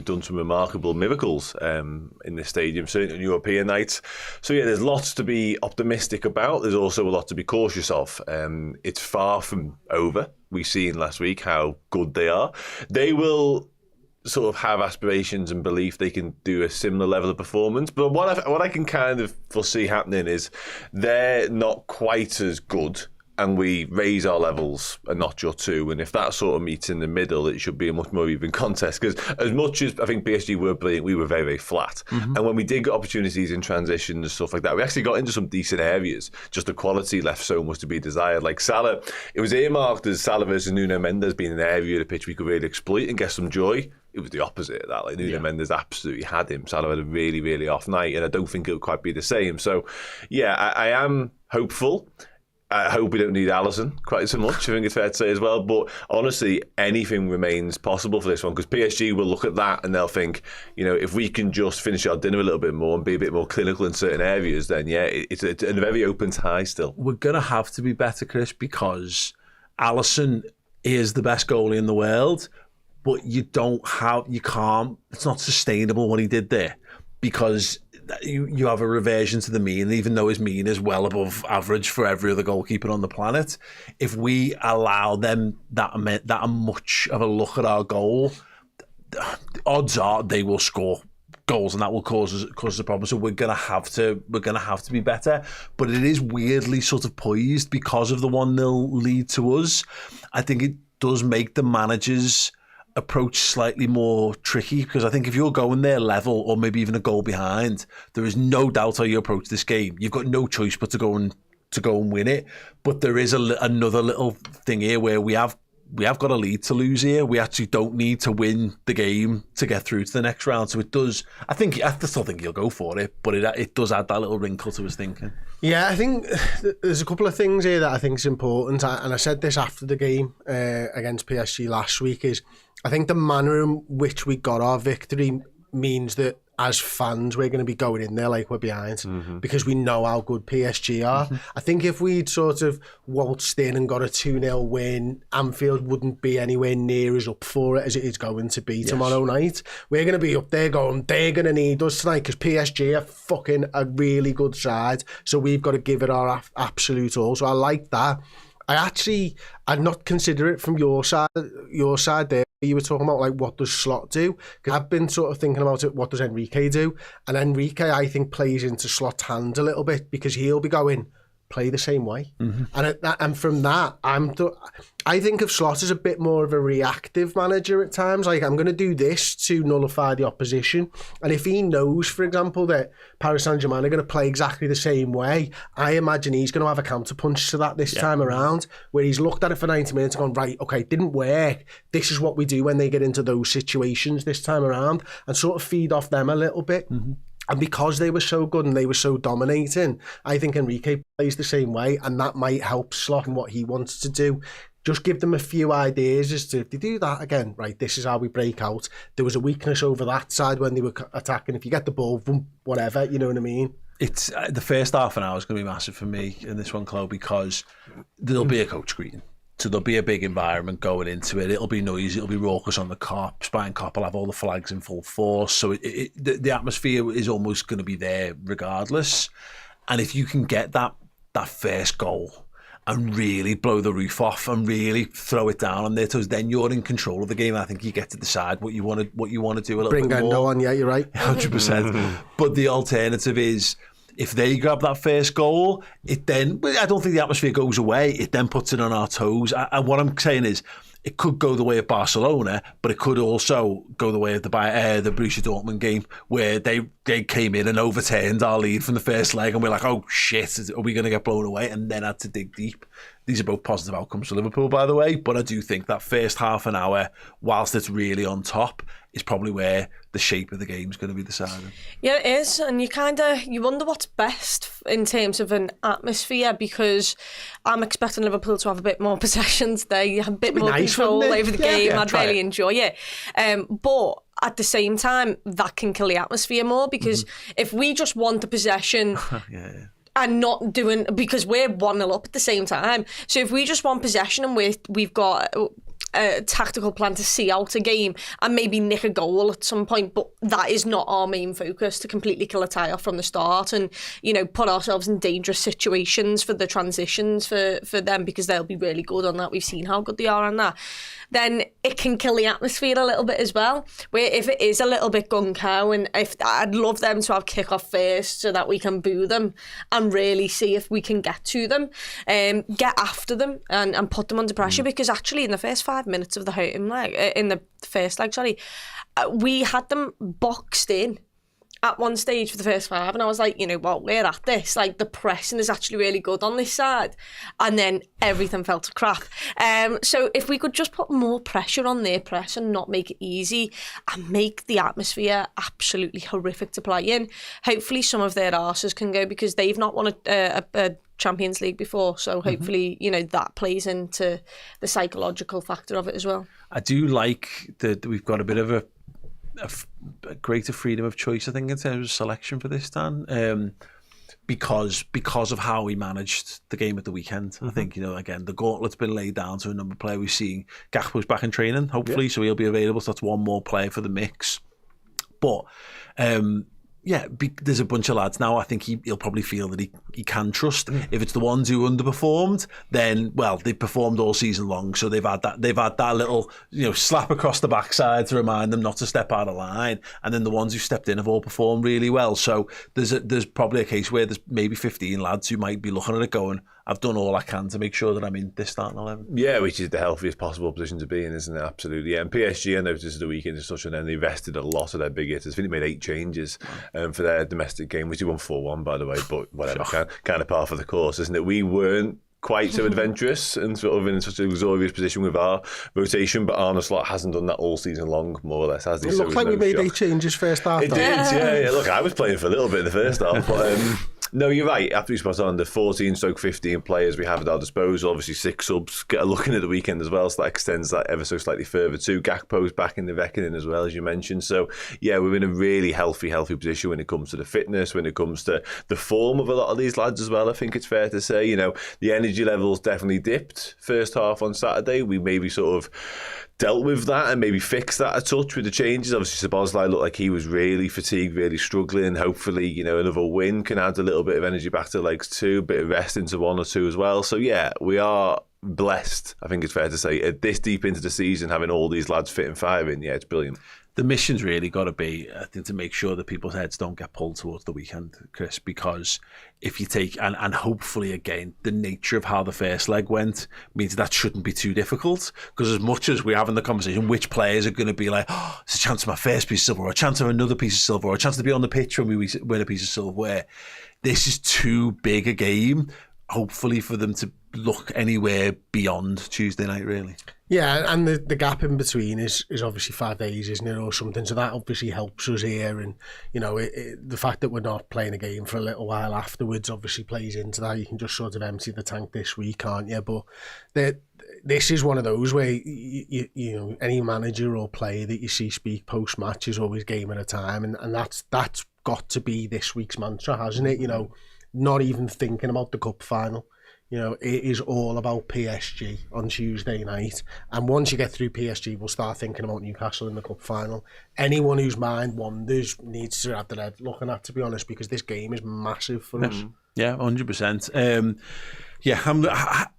done some remarkable miracles in this stadium, certainly on European nights. So yeah, there's lots to be optimistic about. There's also a lot to be cautious of. It's far from over. We've seen last week how good they are. They will sort of have aspirations and belief they can do a similar level of performance. But what I can kind of foresee happening is they're not quite as good, and we raise our levels a notch or two. And if that sort of meets in the middle, it should be a much more even contest. Because as much as I think PSG were brilliant, we were very, very flat. And when we did get opportunities in transition and stuff like that, we actually got into some decent areas. Just the quality left so much to be desired. Like Salah, it was earmarked as Salah versus Nuno Mendes being an area of the pitch we could really exploit and get some joy. It was the opposite of that. Like Nuno Mendes absolutely had him. Salah had a really, really off night, and I don't think it'll quite be the same. So, yeah, I am hopeful. I hope we don't need Alisson quite so much, I think it's fair to say as well. But honestly, anything remains possible for this one, because PSG will look at that and they'll think, you know, if we can just finish our dinner a little bit more and be a bit more clinical in certain areas, then yeah, it's a very open tie still. We're going to have to be better, Chris, because Alisson is the best goalie in the world, but you can't, it's not sustainable what he did there. because you have a reversion to the mean, even though his mean is well above average for every other goalkeeper on the planet. If we allow them that much of a look at our goal, odds are they will score goals, and that will cause us a problem. So we're gonna have to be better. But it is weirdly sort of poised because of the 1-0 lead to us. I think it does make the managers' approach slightly more tricky, because I think if you're going there level or maybe even a goal behind, there is no doubt how you approach this game. You've got no choice but to go and win it. But there is another little thing here where we have got a lead to lose here. We actually don't need to win the game to get through to the next round. So it does. I still think he'll go for it, but it does add that little wrinkle to his thinking. Yeah, I think there's a couple of things here that I think is important, and I said this after the game against PSG last week, is I think the manner in which we got our victory means that as fans, we're going to be going in there like we're behind, because we know how good PSG are. I think if we'd sort of waltzed in and got a 2-0 win, Anfield wouldn't be anywhere near as up for it as it is going to be tomorrow night. We're going to be up there going, they're going to need us tonight, because PSG are fucking a really good side. So we've got to give it our absolute all. So I like that. I'd not consider it from your side there. You were talking about, like, what does Slot do? Because I've been sort of thinking about it, what does Enrique do? And Enrique, I think, plays into Slot's hands a little bit, because he'll be going, play the same way. And from that, I think of Slot as a bit more of a reactive manager at times. Like, I'm going to do this to nullify the opposition. And if he knows, for example, that Paris Saint-Germain are going to play exactly the same way, I imagine he's going to have a counterpunch to that this time around, where he's looked at it for 90 minutes and gone, right, okay, it didn't work. This is what we do when they get into those situations this time around, and sort of feed off them a little bit. And because they were so good and they were so dominating, I think Enrique plays the same way, and that might help Slot in what he wants to do. Just give them a few ideas as to, if they do that again, right, this is how we break out. There was a weakness over that side when they were attacking. If you get the ball, boom, whatever, you know what I mean? It's the first half an hour is going to be massive for me in this one, Chloe, because there'll be a coach greeting. So there'll be a big environment going into it. It'll be noisy. It'll be raucous on the Kop. Spine Kop will have all the flags in full force. So the atmosphere is almost going to be there regardless. And if you can get that first goal and really blow the roof off and really throw it down on their toes, then you're in control of the game. I think you get to decide what you want to do a little bit more. Bring Endo on, yeah, you're right. 100%. But the alternative is, if they grab that first goal, I don't think the atmosphere goes away. It then puts it on our toes. And what I'm saying is, it could go the way of Barcelona, but it could also go the way of the Borussia Dortmund game, where they came in and overturned our lead from the first leg, and we're like, oh shit, are we going to get blown away? And then had to dig deep. These are both positive outcomes for Liverpool, by the way, but I do think that first half an hour, whilst it's really on top, is probably where the shape of the game is going to be decided. Yeah, it is, and you wonder what's best in terms of an atmosphere, because I'm expecting Liverpool to have a bit more possession today, have a bit more control over the game. I'd really enjoy it. But at the same time, that can kill the atmosphere more, because if we just want the possession... and not doing, because we're 1-0 up at the same time. So if we just want possession and we've got a tactical plan to see out a game and maybe nick a goal at some point, but that is not our main focus, to completely kill a tie off from the start and, you know, put ourselves in dangerous situations for the transitions for them, because they'll be really good on that. We've seen how good they are on that. Then it can kill the atmosphere a little bit as well, where if it is a little bit gung-ho, and if I'd love them to have kick-off first so that we can boo them and really see if we can get to them, get after them and put them under pressure, because actually in the first 5 minutes of the home leg, in the first leg, we had them boxed in at one stage for the first 5, and I was like, you know what, we're at this. Like, the pressing is actually really good on this side, and then everything fell to crap. So if we could just put more pressure on their press and not make it easy, and make the atmosphere absolutely horrific to play in, hopefully some of their arses can go, because they've not won a Champions League before, so hopefully you know that plays into the psychological factor of it as well. I do like that we've got a bit of a greater freedom of choice, I think, in terms of selection for this, Dan, because of how we managed the game at the weekend. I think, you know, again, the gauntlet's been laid down to a number of players. We've seen Gakpo's back in training, hopefully, so he'll be available, so that's one more player for the mix. But there's a bunch of lads now. I think he'll probably feel that he can trust. If it's the ones who underperformed, then they performed all season long, so they've had that little slap across the backside to remind them not to step out of line. And then the ones who stepped in have all performed really well. So there's probably a case where there's maybe 15 lads who might be looking at it going, I've done all I can to make sure that I'm in this starting 11. Yeah, which is the healthiest possible position to be in, isn't it? Absolutely. Yeah. And PSG, I noticed the weekend is such an end. They rested a lot of their big hitters. I think they made 8 changes for their domestic game, which they won 4-1, by the way. But whatever, kind of par for the course, isn't it? We weren't quite so adventurous and sort of in such a luxurious position with our rotation, but Arne Slot hasn't done that all season long, more or less, has he? It looked like we made 8 changes first half. It did, yeah. Look, I was playing for a little bit in the first half, but no, you're right. After we spot on the 14-15 players we have at our disposal, obviously 6 subs get a look in at the weekend as well, so that extends that ever so slightly further too. Gakpo's back in the reckoning as well, as you mentioned. So yeah, we're in a really healthy position when it comes to the fitness, when it comes to the form of a lot of these lads as well. I think it's fair to say, the energy levels definitely dipped first half on Saturday. We maybe sort of dealt with that and maybe fixed that a touch with the changes. Obviously, Szoboszlai looked like he was really fatigued, really struggling. Hopefully, another win can add a little bit of energy back to the legs too, a bit of rest into 1 or 2 as well. So yeah, we are blessed, I think it's fair to say, at this deep into the season, having all these lads fit and firing. Yeah, it's brilliant. The mission's really got to be, I think, to make sure that people's heads don't get pulled towards the weekend, Chris, because if you take, and hopefully again, the nature of how the first leg went means that shouldn't be too difficult, because as much as we're having the conversation, which players are going to be like, oh, it's a chance of my first piece of silver, or a chance of another piece of silver, or a chance to be on the pitch when we win a piece of silverware, this is too big a game, hopefully, for them to look anywhere beyond Tuesday night, really. Yeah, and the gap in between is obviously 5 days, isn't it, or something? So that obviously helps us here, and the fact that we're not playing a game for a little while afterwards obviously plays into that. You can just sort of empty the tank this week, can't you? But this is one of those where you any manager or player that you see speak post match is always game at a time, and that's got to be this week's mantra, hasn't it? Not even thinking about the cup final. It is all about PSG on Tuesday night. And once you get through PSG, we'll start thinking about Newcastle in the cup final. Anyone whose mind wanders needs to have their head looking at, to be honest, because this game is massive for us. Yeah, 100%.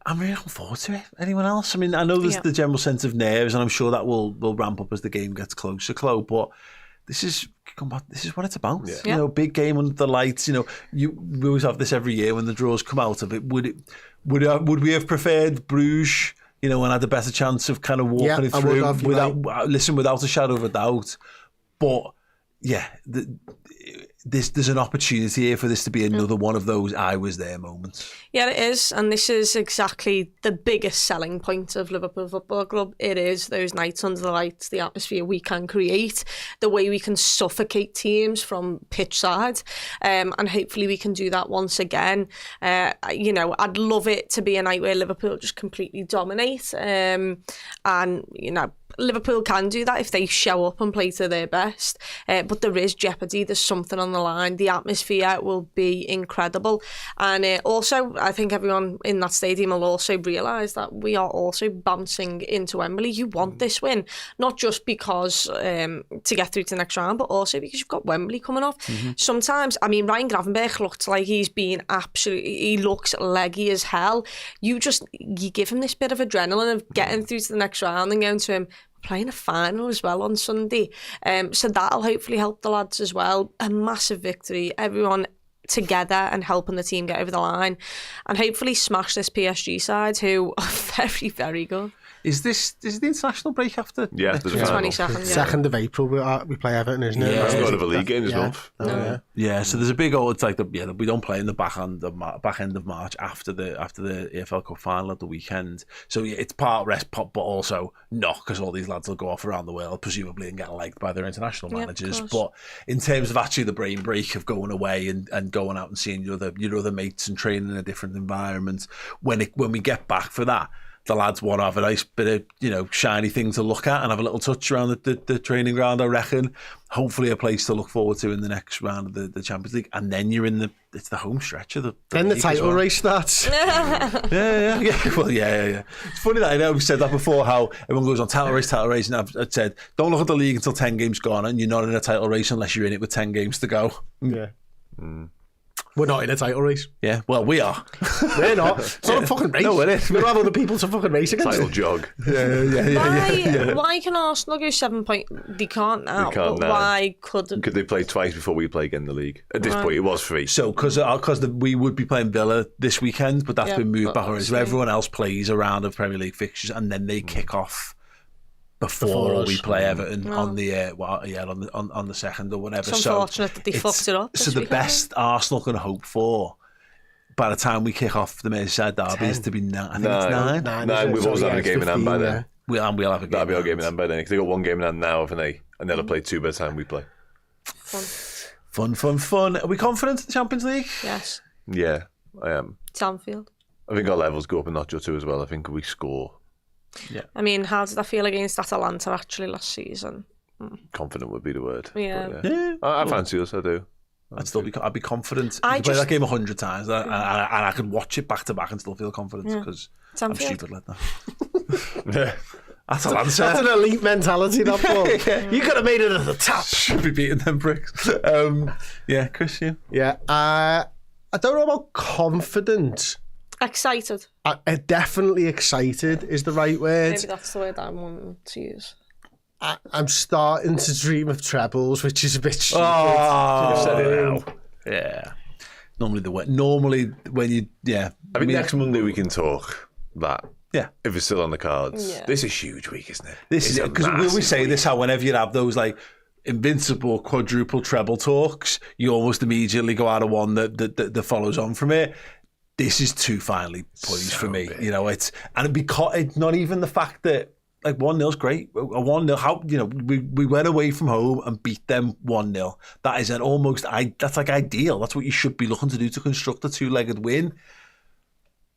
I'm really looking forward to it. Anyone else? I mean, I know there's the general sense of nerves, and I'm sure that will ramp up as the game gets closer, Chloe, but this is what it's about. Yeah. Big game under the lights. We always have this every year when the draws come out of it. Would we have preferred Bruges, and had a better chance of kind of walking it through without a shadow of a doubt? But yeah, there's an opportunity here for this to be another one of those I was there moments. Yeah, it is, and this is exactly the biggest selling point of Liverpool Football Club. It is those nights under the lights, the atmosphere we can create, the way we can suffocate teams from pitch side, and hopefully we can do that once again. I'd love it to be a night where Liverpool just completely dominate, and Liverpool can do that if they show up and play to their best, but there is jeopardy, there's something on the line. The atmosphere will be incredible, and also I think everyone in that stadium will also realise that we are also bouncing into Wembley. You want this win, not just because to get through to the next round, but also because you've got Wembley coming up. Sometimes, Ryan Gravenberch looked like he looks leggy as hell. You give him this bit of adrenaline of getting through to the next round and going to him, playing a final as well on Sunday. So that'll hopefully help the lads as well. A massive victory. Everyone together and helping the team get over the line, and hopefully smash this PSG side, who are very, very good. Is the international break after? Yeah, the 22nd. 2nd of April we play Everton, isn't it? Yeah, that's part of a league game as well. Yeah, so there's a big old, it's like we don't play in the back end of March after the EFL Cup final at the weekend. So yeah, it's part rest, but also not, because all these lads will go off around the world presumably and get liked by their international managers. But in terms of actually the brain break of going away and going out and seeing your other mates and training in a different environment, when we get back for that, the lads want to have a nice bit of, shiny thing to look at and have a little touch around the training ground, I reckon. Hopefully a place to look forward to in the next round of the Champions League. And then you're in it's the home stretch of the Then the title race starts. Yeah. Well, yeah. It's funny that I know we've said that before, how everyone goes on title race, and I've said, don't look at the league until 10 games gone, and you're not in a title race unless you're in it with 10 games to go. Yeah. We're not in a title race. Yeah, well, we are. We're not. It's not a fucking race. No, it is. We'll have other people to fucking race against. Title jog. Why can Arsenal go 7 points? They can't now. They can't now. Why couldn't? Could they play twice before we play again in the league? At this point, it was free. So, because we would be playing Villa this weekend, but that's been moved back around. So everyone else plays a round of Premier League fixtures, and then they kick off before we play Everton on the on the second or whatever. It's unfortunate that they fucked it up. So the best Arsenal can hope for by the time we kick off the Merseyside derby is to be 9. I think it's 9. 9. We've always had a game in hand by then. We'll have a game. That'll be our game in hand by then. Because they got one game in hand now, haven't they? And they'll play 2 by the time we play. Fun. Are we confident in the Champions League? Yes. Yeah, I am. It's Anfield. I think our levels go up a notch or two as well. I think we score. Yeah. I mean, how did I feel against Atalanta actually last season? Confident would be the word. Yeah. I fancy us, I do. I'd be confident. I could play that game 100 times and I could watch it back to back and still feel confident because I'm stupid like that. Atalanta. That's an elite mentality, that ball. You could have made it at the top. Should be beating them bricks. Christian. Yeah. I don't know about confident. Excited. Definitely excited is the right word. Maybe that's the word I want to use. I'm starting to dream of trebles, which is a bit stupid. You've said it now. Yeah. Normally when you, I think next Monday we can talk that. Yeah. If it's still on the cards. Yeah. This is a huge week, isn't it? This is because we always say this, how whenever you have those like invincible quadruple treble talks, you almost immediately go out of one that follows on from it. This is too finely poised for me. Big. It's not even the fact that like 1-0's great. A 1-0, how we went away from home and beat them 1-0. That is that's like ideal. That's what you should be looking to do to construct a 2-legged win.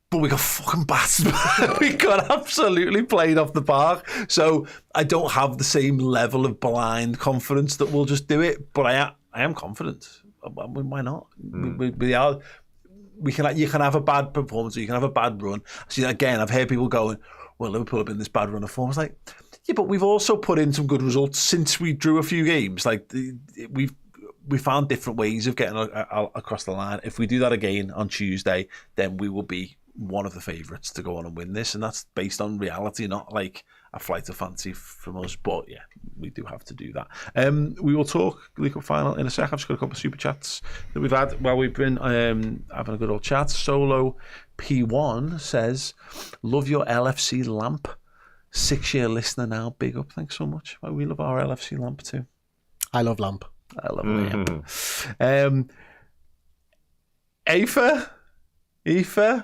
But we got fucking battered. We got absolutely played off the park. So I don't have the same level of blind confidence that we'll just do it. But I am confident. Why not? We are. You can have a bad performance or you can have a bad run. See, again, I've heard people going, well, Liverpool have been this bad run of form. It's like, yeah, but we've also put in some good results since we drew a few games. Like, we found different ways of getting across the line. If we do that again on Tuesday, then we will be one of the favourites to go on and win this. And that's based on reality, not like a flight of fancy from us. But yeah, we do have to do that. We will talk League Cup final in a sec. I've just got a couple of super chats that we've had while we've been having a good old chat. Solo P1 says, love your LFC lamp. 6-year listener now. Big up. Thanks so much. We love our LFC lamp too. I love lamp. I love lamp. Aoife.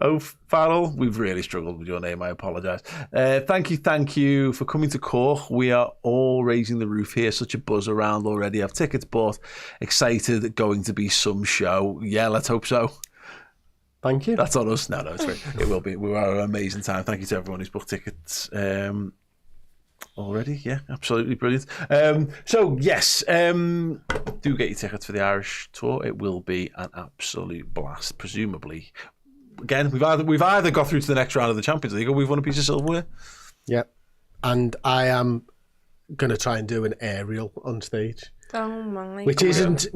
Oh, Farrell, we've really struggled with your name. I apologise. Thank you for coming to Cork. We are all raising the roof here. Such a buzz around already. I've tickets bought. Excited. Going to be some show. Yeah, let's hope so. Thank you. That's on us. No, it's great. It will be. We were an amazing time. Thank you to everyone who's booked tickets already. Yeah, absolutely brilliant. So yes, do get your tickets for the Irish tour. It will be an absolute blast. Presumably. Again, we've either got through to the next round of the Champions League or we've won a piece of silverware. Yeah, and I am going to try and do an aerial on stage. Oh my! Which isn't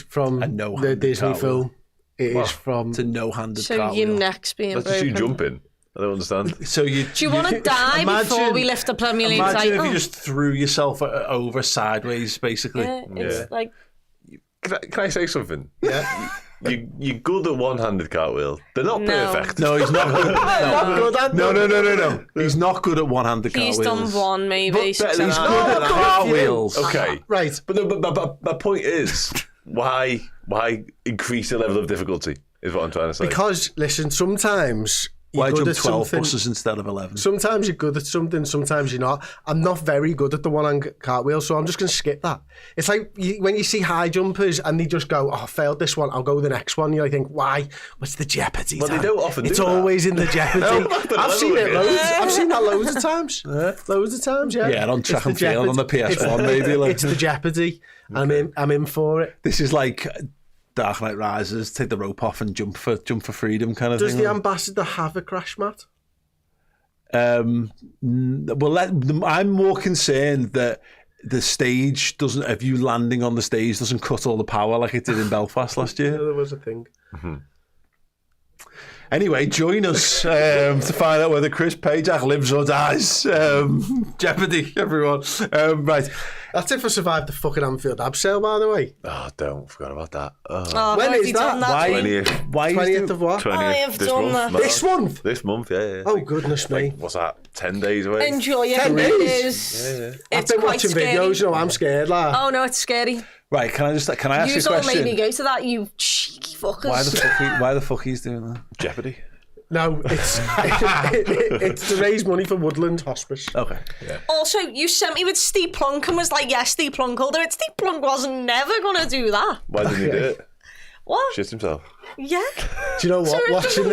from the Disney film. It is from a no-handed so cartwheel. Your neck's being broken. That's just you jumping. I don't understand. So do you want to die before we lift the Premier League title? Imagine if you just threw yourself over sideways, basically. Yeah, it's like. Can I say something? Yeah. You're good at one-handed cartwheel. They're not perfect. No, he's not good. No. He's not good at one-handed cartwheels. He's done one, maybe. He's good at cartwheels. Okay, right. But my point is, why increase the level of difficulty? Is what I'm trying to say. Because listen, sometimes Why good jump at 12 something. buses instead of 11? Sometimes you're good at something, sometimes you're not. I'm not very good at the one-hand cartwheel, so I'm just going to skip that. It's like when you see high jumpers and they just go, oh, I failed this one, I'll go the next one. You think, why? What's the jeopardy? Well, they don't often It's do that. always in the jeopardy. I've seen it loads. I've seen that loads of times. Loads of times, yeah. Yeah, on track It's the and field on the PS1, maybe. Like. It's the jeopardy. Okay. I'm in for it. This is like Dark Knight Rises, take the rope off and jump for freedom kind of Does thing. the ambassador have a crash mat? I'm more concerned that the stage doesn't, if you landing on the stage doesn't cut all the power like it did in Belfast last year. Yeah, there was a thing. Mm-hmm. Anyway, join us to find out whether Chris Pajak lives or dies. Jeopardy, everyone. Right. That's if I survived the fucking Anfield abseil, by the way. Oh, don't forget about that. Oh, When I've is done that? Why? 20th. Why 20th of what? 20th I have this done month. that. No. This month? This month, yeah. Oh, goodness me. What's that? 10 days away? Enjoy it. 10 It days? is. I've It's been quite watching scary. videos, you know, I'm scared, like. Oh no, it's scary. Right, can I ask You you a all question? made me go to that, you cheeky fuckers. Why the fuck he's doing that? Jeopardy. No, it's to raise money for Woodland Hospice. Okay. Also, you sent me with Steve Plunk and was like, yeah, Steve Plunk will do it. Steve Plunk wasn't never going to do that. Why didn't he do it? What? Shit himself. Yeah. Do you know So what? it's Watching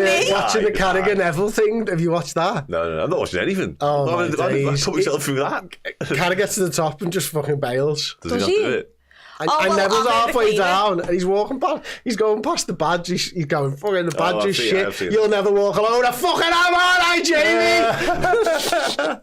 me. the Carragher Neville thing, have you watched that? No, I'm not watching anything. Oh, I my days. put myself through that. Carragher gets to the top and just fucking bails. Does he Does not he? do it? And, Oh, and well, Neville's I'm halfway over down and he's walking past, he's going past the badge, he's going, fucking the badge I've is seen it, I've shit, seen you'll it. never walk alone, I fucking am, aren't I, Jamie?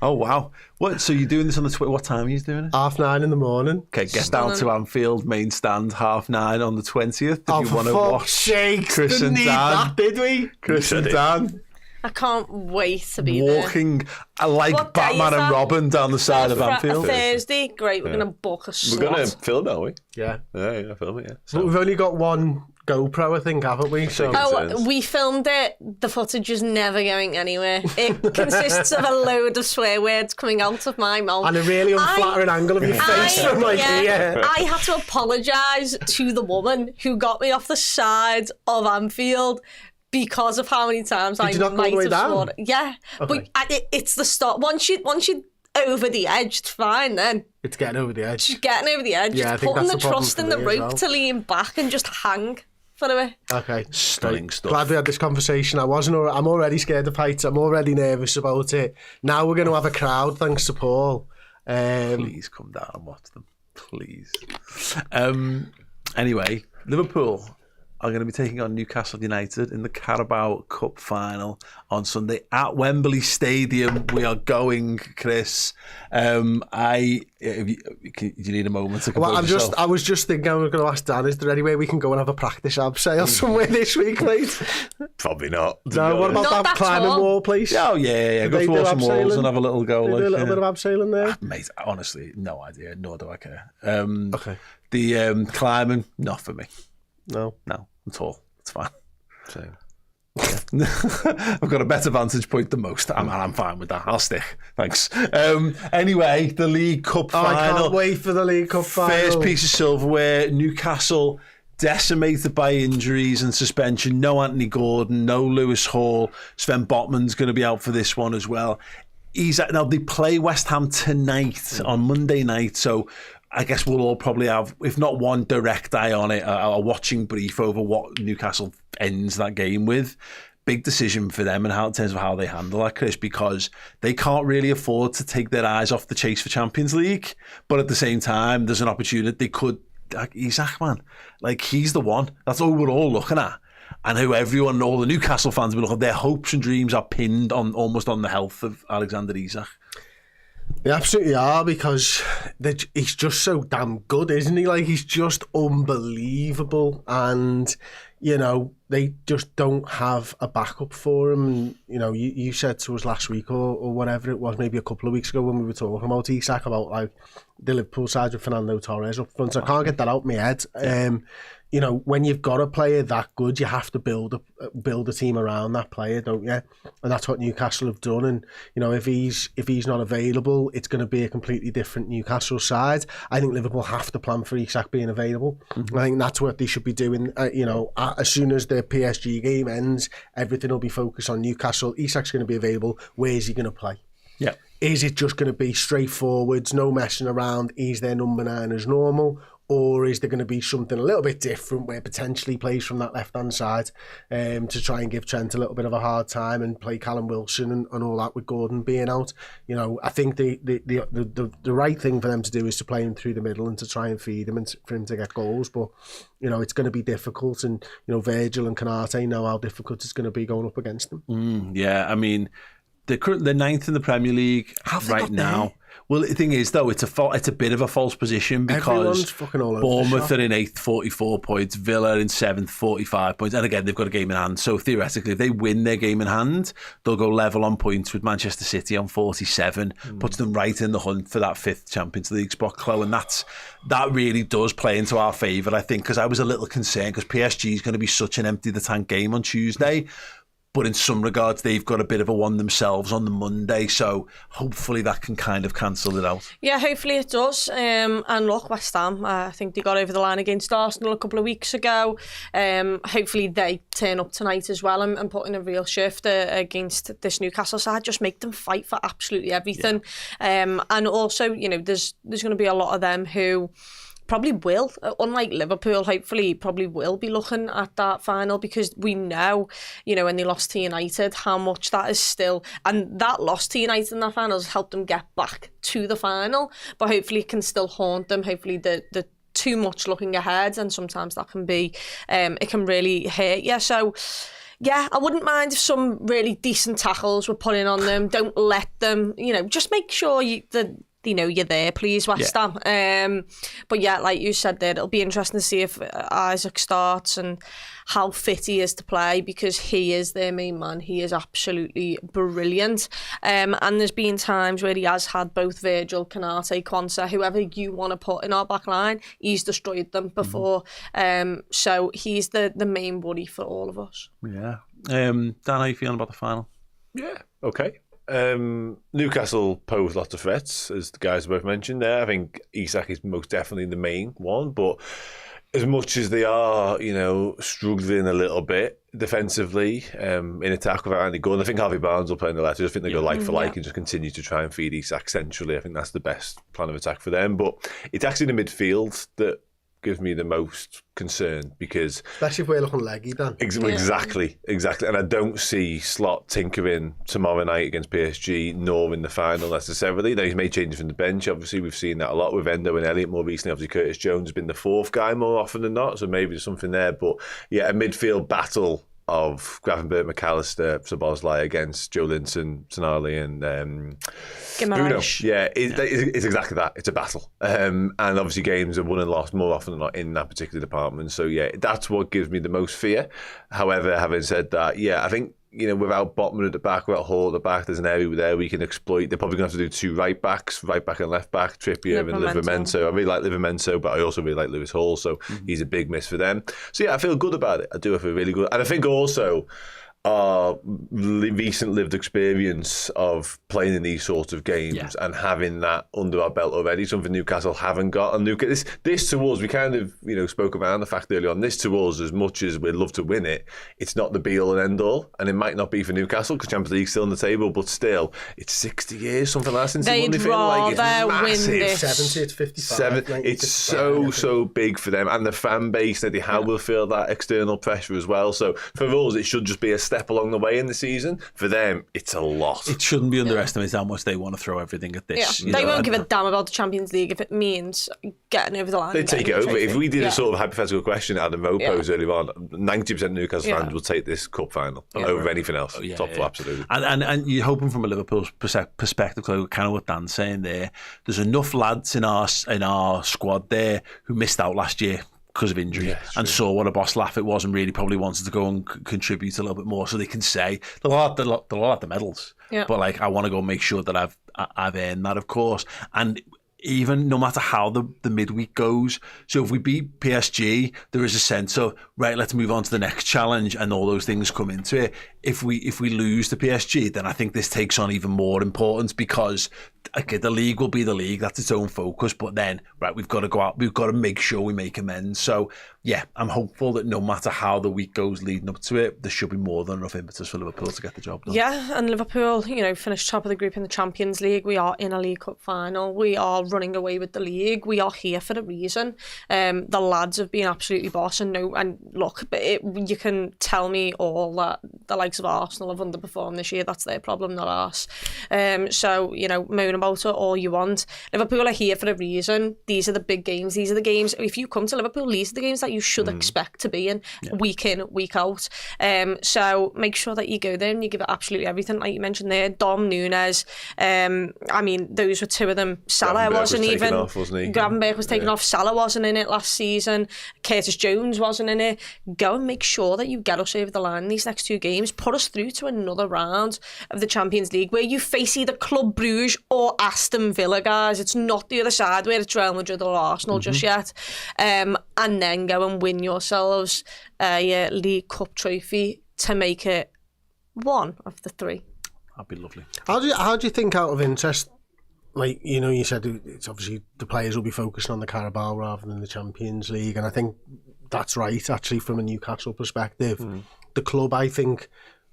Oh wow. What? So you're doing this on the what time are you doing it? 9:30 in the morning. Okay, get down to Anfield main stand 9:30 on the 20th. If Oh, you for want to fuck's watch sake, Chris didn't and need Dan. that, did we? Chris and Did it? Dan I can't wait to be there. walking like What day Batman is and that? Robin down the side of For Anfield. a Thursday, great, we're going to book a We're slot. going to film it, aren't we? Yeah. Yeah, film it, yeah. But we've only got one GoPro, I think, haven't we? So Oh, we filmed it. The footage is never going anywhere. It consists of a load of swear words coming out of my mouth. and a really unflattering angle of your face from like here. I had to apologise to the woman who got me off the side of Anfield because of how many times I you not go might all the way have down? sworn. Yeah, Okay. but it's the start. Once you over the edge, it's fine then. It's getting over the edge. Just getting over the edge, Yeah, I just think putting that's the the problem trust for in the me as rope well. to lean back and just hang for a bit. Okay. Stunning stuff. Glad we had this conversation. I'm already scared of heights. I'm already nervous about it. Now we're going to have a crowd, thanks to Paul. Please come down and watch them. Please. Anyway, Liverpool are going to be taking on Newcastle United in the Carabao Cup final on Sunday at Wembley Stadium. We are going, Chris. Do you need a moment to compose Well, yourself? I was just thinking, I was going to ask Dan, is there any way we can go and have a practice abseil somewhere this week, mate? Probably not. No, what about Not that that climbing tall. wall place? Oh, yeah. Go They towards do some walls abseiling? and have a little go. They Like, do a little bit of abseiling there. Mate, honestly, no idea, nor do I care. Okay. The climbing, not for me. No. No, at all. It's fine. Same. I've got a better vantage point than most. I'm fine with that. I'll stick. Thanks. Anyway, the League Cup I final. can't wait for the League Cup final. First piece of silverware. Newcastle decimated by injuries and suspension. No Anthony Gordon, no Lewis Hall. Sven Botman's going to be out for this one as well. Now, they play West Ham tonight on Monday night, so I guess we'll all probably have, if not one direct eye on it, a watching brief over what Newcastle ends that game with. Big decision for them in terms of how they handle that, Chris, because they can't really afford to take their eyes off the chase for Champions League. But at the same time, there's an opportunity. They could, Isak, man, like he's the one. That's all we're all looking at. And who everyone, all the Newcastle fans will look at, their hopes and dreams are pinned on almost on the health of Alexander Isak. They absolutely are, because he's just so damn good, isn't he? Like, he's just unbelievable. And, you know, they just don't have a backup for him. And, you know, you said to us last week or whatever it was, maybe a couple of weeks ago when we were talking about Isak, about like the Liverpool side with Fernando Torres up front. I can't get that out of my head. you know, when you've got a player that good, you have to build a team around that player, don't you? And that's what Newcastle have done. And you know, if he's not available, it's going to be a completely different Newcastle side. I think Liverpool have to plan for Isak being available. I think that's what they should be doing. You know, as soon as the PSG game ends, everything will be focused on Newcastle. Isak's going to be available. Where's he going to play? Yeah. Is it just going to be straightforwards, no messing around? He's their number 9 as normal? Or is there going to be something a little bit different where potentially plays from that left-hand side to try and give Trent a little bit of a hard time and play Callum Wilson and all that with Gordon being out? You know, I think the right thing for them to do is to play him through the middle and to try and feed him and for him to get goals. But, you know, it's going to be difficult. And, you know, Virgil and Canate know how difficult it's going to be going up against them. Yeah, I mean, they're 9th in the Premier League right now. Well, the thing is, though, it's a bit of a false position because Bournemouth are in 8th, 44 points, Villa in 7th, 45 points, and again, they've got a game in hand. So theoretically, if they win their game in hand, they'll go level on points with Manchester City on 47, puts them right in the hunt for that 5th Champions League spot, Chloe, and that really does play into our favour, I think, because I was a little concerned because PSG is going to be such an empty the tank game on Tuesday. But in some regards, they've got a bit of a one themselves on the Monday. So hopefully that can kind of cancel it out. Yeah, hopefully it does. And look, West Ham, I think they got over the line against Arsenal a couple of weeks ago. Hopefully they turn up tonight as well and put in a real shift against this Newcastle side. Just make them fight for absolutely everything. Yeah. And also, you know, there's going to be a lot of them who probably will, unlike Liverpool, hopefully probably will be looking at that final because we know, you know, when they lost to United, how much that is still, and that loss to United in that final has helped them get back to the final, but hopefully it can still haunt them. Hopefully the too much looking ahead, and sometimes that can be, it can really hurt you. So, yeah, I wouldn't mind if some really decent tackles were put in on them. Don't let them, you know, just make sure you're there, please, West Ham. But yeah, like you said there, it'll be interesting to see if Isaac starts and how fit he is to play because he is their main man. He is absolutely brilliant. And there's been times where he has had both Virgil, Canate, Quansah, whoever you want to put in our back line, he's destroyed them before. So he's the main worry for all of us. Yeah. Dan, how are you feeling about the final? Yeah, okay. Newcastle pose lots of threats, as the guys both mentioned there. I think Isak is most definitely the main one, but as much as they are, you know, struggling a little bit defensively in attack without any gun, I think Harvey Barnes will play in the left. I just think they go like for like and just continue to try and feed Isak centrally. I think that's the best plan of attack for them. But it's actually the midfield that gives me the most concern because especially if we're looking leggy, Dan. Exactly. And I don't see Slot tinkering tomorrow night against PSG nor in the final necessarily. Now he's made changes from the bench. Obviously we've seen that a lot with Endo and Elliott more recently. Obviously Curtis Jones has been the 4th guy more often than not, so maybe there's something there. But yeah, a midfield battle of Gravenberch, McAllister, Szoboszlai against Joe Linton, Tonali and Bruno. Yeah, it's exactly that. It's a battle. And obviously games are won and lost more often than not in that particular department. So yeah, that's what gives me the most fear. However, having said that, yeah, I think, you know, without Botman at the back, without Hall at the back, there's an area there we can exploit. They're probably going to have to do 2 right back and left back, Trippier and Livramento. I really like Livramento, but I also really like Lewis Hall, so he's a big miss for them. So yeah, I feel good about it. I do feel really good. And I think also our recent lived experience of playing in these sorts of games and having that under our belt already, something Newcastle haven't got. And this to us, we kind of, you know, spoke around the fact earlier on, this to us, as much as we'd love to win it, it's not the be-all and end-all. And it might not be for Newcastle because Champions League's still on the table, but still, it's 60 years, something like that, since they won the final. Like, it's massive. Win this. 70, it's 55. It's so big for them. And the fan base, Eddie Howe will feel that external pressure as well. So for us, it should just be a step along the way in the season. For them, it's a lot. It shouldn't be underestimated how much they want to throw everything at this. Yeah. They won't give a damn about the Champions League if it means getting over the line. They take it over. If we did a sort of hypothetical question Adam Moe posed earlier on, 90% of Newcastle fans will take this cup final over anything else. Top four, absolutely. And you're hoping from a Liverpool perspective, kind of what Dan's saying there, there's enough lads in our squad there who missed out last year because of injury and saw what a boss laugh it was and really probably wanted to go and contribute a little bit more, so they can say they'll have the medals, but like I want to go make sure that I've earned that, of course. And even no matter how the midweek goes. So if we beat PSG, there is a sense of, right, let's move on to the next challenge, and all those things come into it. If we lose to PSG, then I think this takes on even more importance, because okay, the league will be the league, that's its own focus, but then, right, we've got to go out, we've got to make sure we make amends. So yeah, I'm hopeful that no matter how the week goes leading up to it, there should be more than enough impetus for Liverpool to get the job done. Yeah, and Liverpool, finished top of the group in the Champions League. We are in a League Cup final. We are running away with the league. We are here for a reason. The lads have been absolutely boss, and look, you can tell me all that the likes of Arsenal have underperformed this year. That's their problem, not ours. So, moan about it all you want. Liverpool are here for a reason. These are the big games. These are the games, if you come to Liverpool, these are the games that you should expect to be in, week in, week out. So make sure that you go there and you give it absolutely everything. Like you mentioned there, Darwin Nunez. Those were two of them. Salah wasn't even. Gravenberch was taken off. Salah wasn't in it last season. Curtis Jones wasn't in it. Go and make sure that you get us over the line in these next two games. Put us through to another round of the Champions League where you face either Club Brugge or Aston Villa, guys. It's not the other side where it's Real Madrid or Arsenal just yet. And then go and win yourselves a League Cup trophy to make it one of the three. That'd be lovely. How do you think, out of interest, like, you said it's obviously the players will be focusing on the Carabao rather than the Champions League, and I think that's right, actually, from a Newcastle perspective. The club, I think,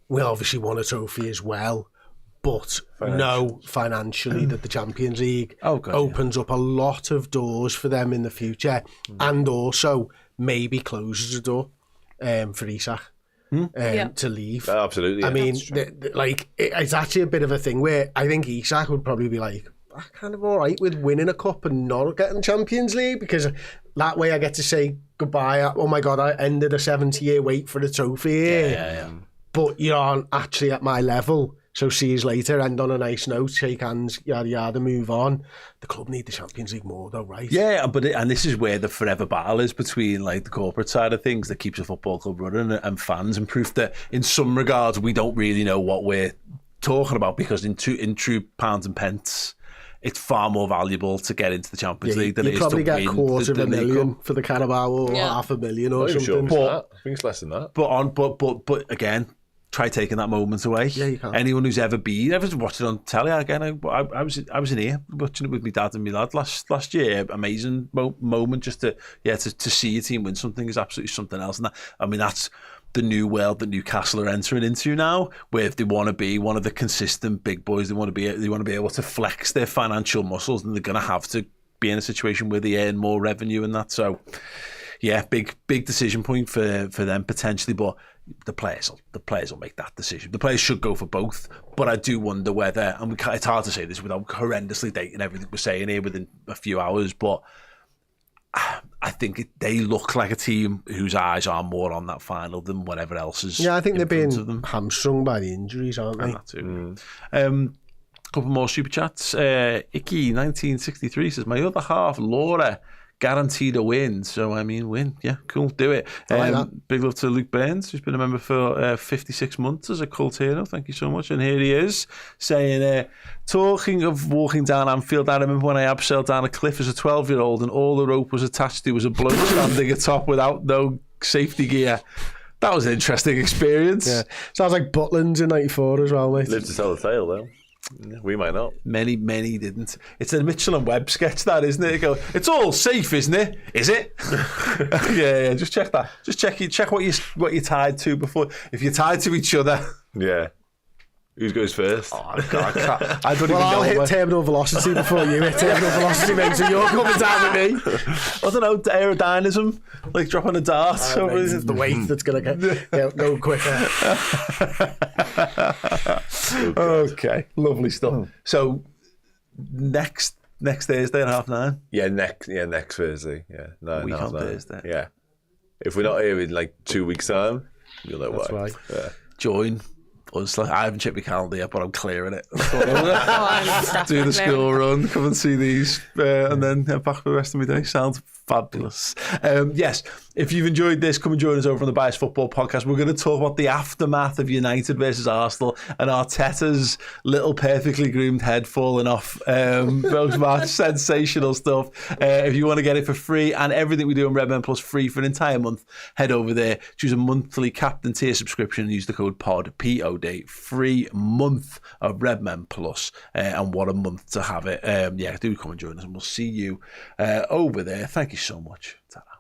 will obviously want a trophy as well, but know financially that the Champions League opens up a lot of doors for them in the future, and also maybe closes a door for Isak to leave. Absolutely. I mean, it's actually a bit of a thing where I think Isak would probably be like, I'm kind of all right with winning a cup and not getting Champions League, because that way I get to say goodbye. Oh my God, I ended a 70-year wait for the trophy here. Yeah. But you aren't actually at my level. So see you later, end on a nice note, shake hands, yada yada, move on. The club need the Champions League more though, right? Yeah, and this is where the forever battle is between like the corporate side of things that keeps a football club running and fans, and proof that in some regards we don't really know what we're talking about, because in true pounds and pence, it's far more valuable to get into the Champions League than it is to win. You probably get $250,000 for the Carabao, or $500,000 or something. Sure, but I think it's less than that. But again, try taking that moment away. Yeah, you can. Anyone who's ever watched it on telly, again, I was in here watching it with my dad and my lad last year. Amazing moment just to see your team win something is absolutely something else. And that's the new world that Newcastle are entering into now, where if they want to be one of the consistent big boys, they want to be able to flex their financial muscles, and they're going to have to be in a situation where they earn more revenue and that. So yeah, big decision point for them potentially, but the players will make that decision. The players should go for both, but I do wonder whether, and it's hard to say this without horrendously dating everything we're saying here within a few hours, but I think they look like a team whose eyes are more on that final than whatever else is. Yeah, I think they're being hamstrung by the injuries, aren't they? And that too. Couple more super chats. Icky 1963 says, my other half Laura guaranteed a win. So I mean, win, yeah, cool, do it. Big love to Luke Burns, who's been a member for 56 months as a cult hero. Thank you so much. And here he is saying, talking of walking down Anfield, I remember when I abseiled down a cliff as a 12-year-old and all the rope was attached to was a bloke standing atop without no safety gear. That was an interesting experience. Yeah, sounds like Butland's in '94 as well, mate. Live to tell the tale though. We might not. Many didn't. It's a Mitchell and Webb sketch, that, isn't it? Go, it's all safe, isn't it? Is it? yeah. Just check that. Just check what you're tied to before. If you're tied to each other, yeah. Who goes first? Oh God, I don't even know. I'll hit terminal velocity before you hit terminal velocity, mate. So you're coming down with me. I don't know, aerodynamism, like dropping a dart. It's the weight that's going to go quicker. Okay, lovely stuff. So next Thursday at 9:30. Yeah, next Thursday. Yeah, week on Thursday. Yeah, if we're not here in like 2 weeks' time, you'll know why. Right. Yeah. Join. I haven't checked my calendar yet, but I'm clearing it. Do the school run, come and see these, and then head back for the rest of my day. Sounds Fabulous. Yes, if you've enjoyed this, come and join us over on the Bias Football Podcast. We're going to talk about the aftermath of United versus Arsenal and Arteta's little perfectly groomed head falling off post-match. Sensational stuff. If you want to get it for free and everything we do on Redmen Plus free for an entire month, head over there, choose a monthly Captain Tier subscription and use the code POD, P-O-D, free month of Redmen Plus. And what a month to have it. Yeah, do come and join us and we'll see you over there. Thank you so much. Ta-ra.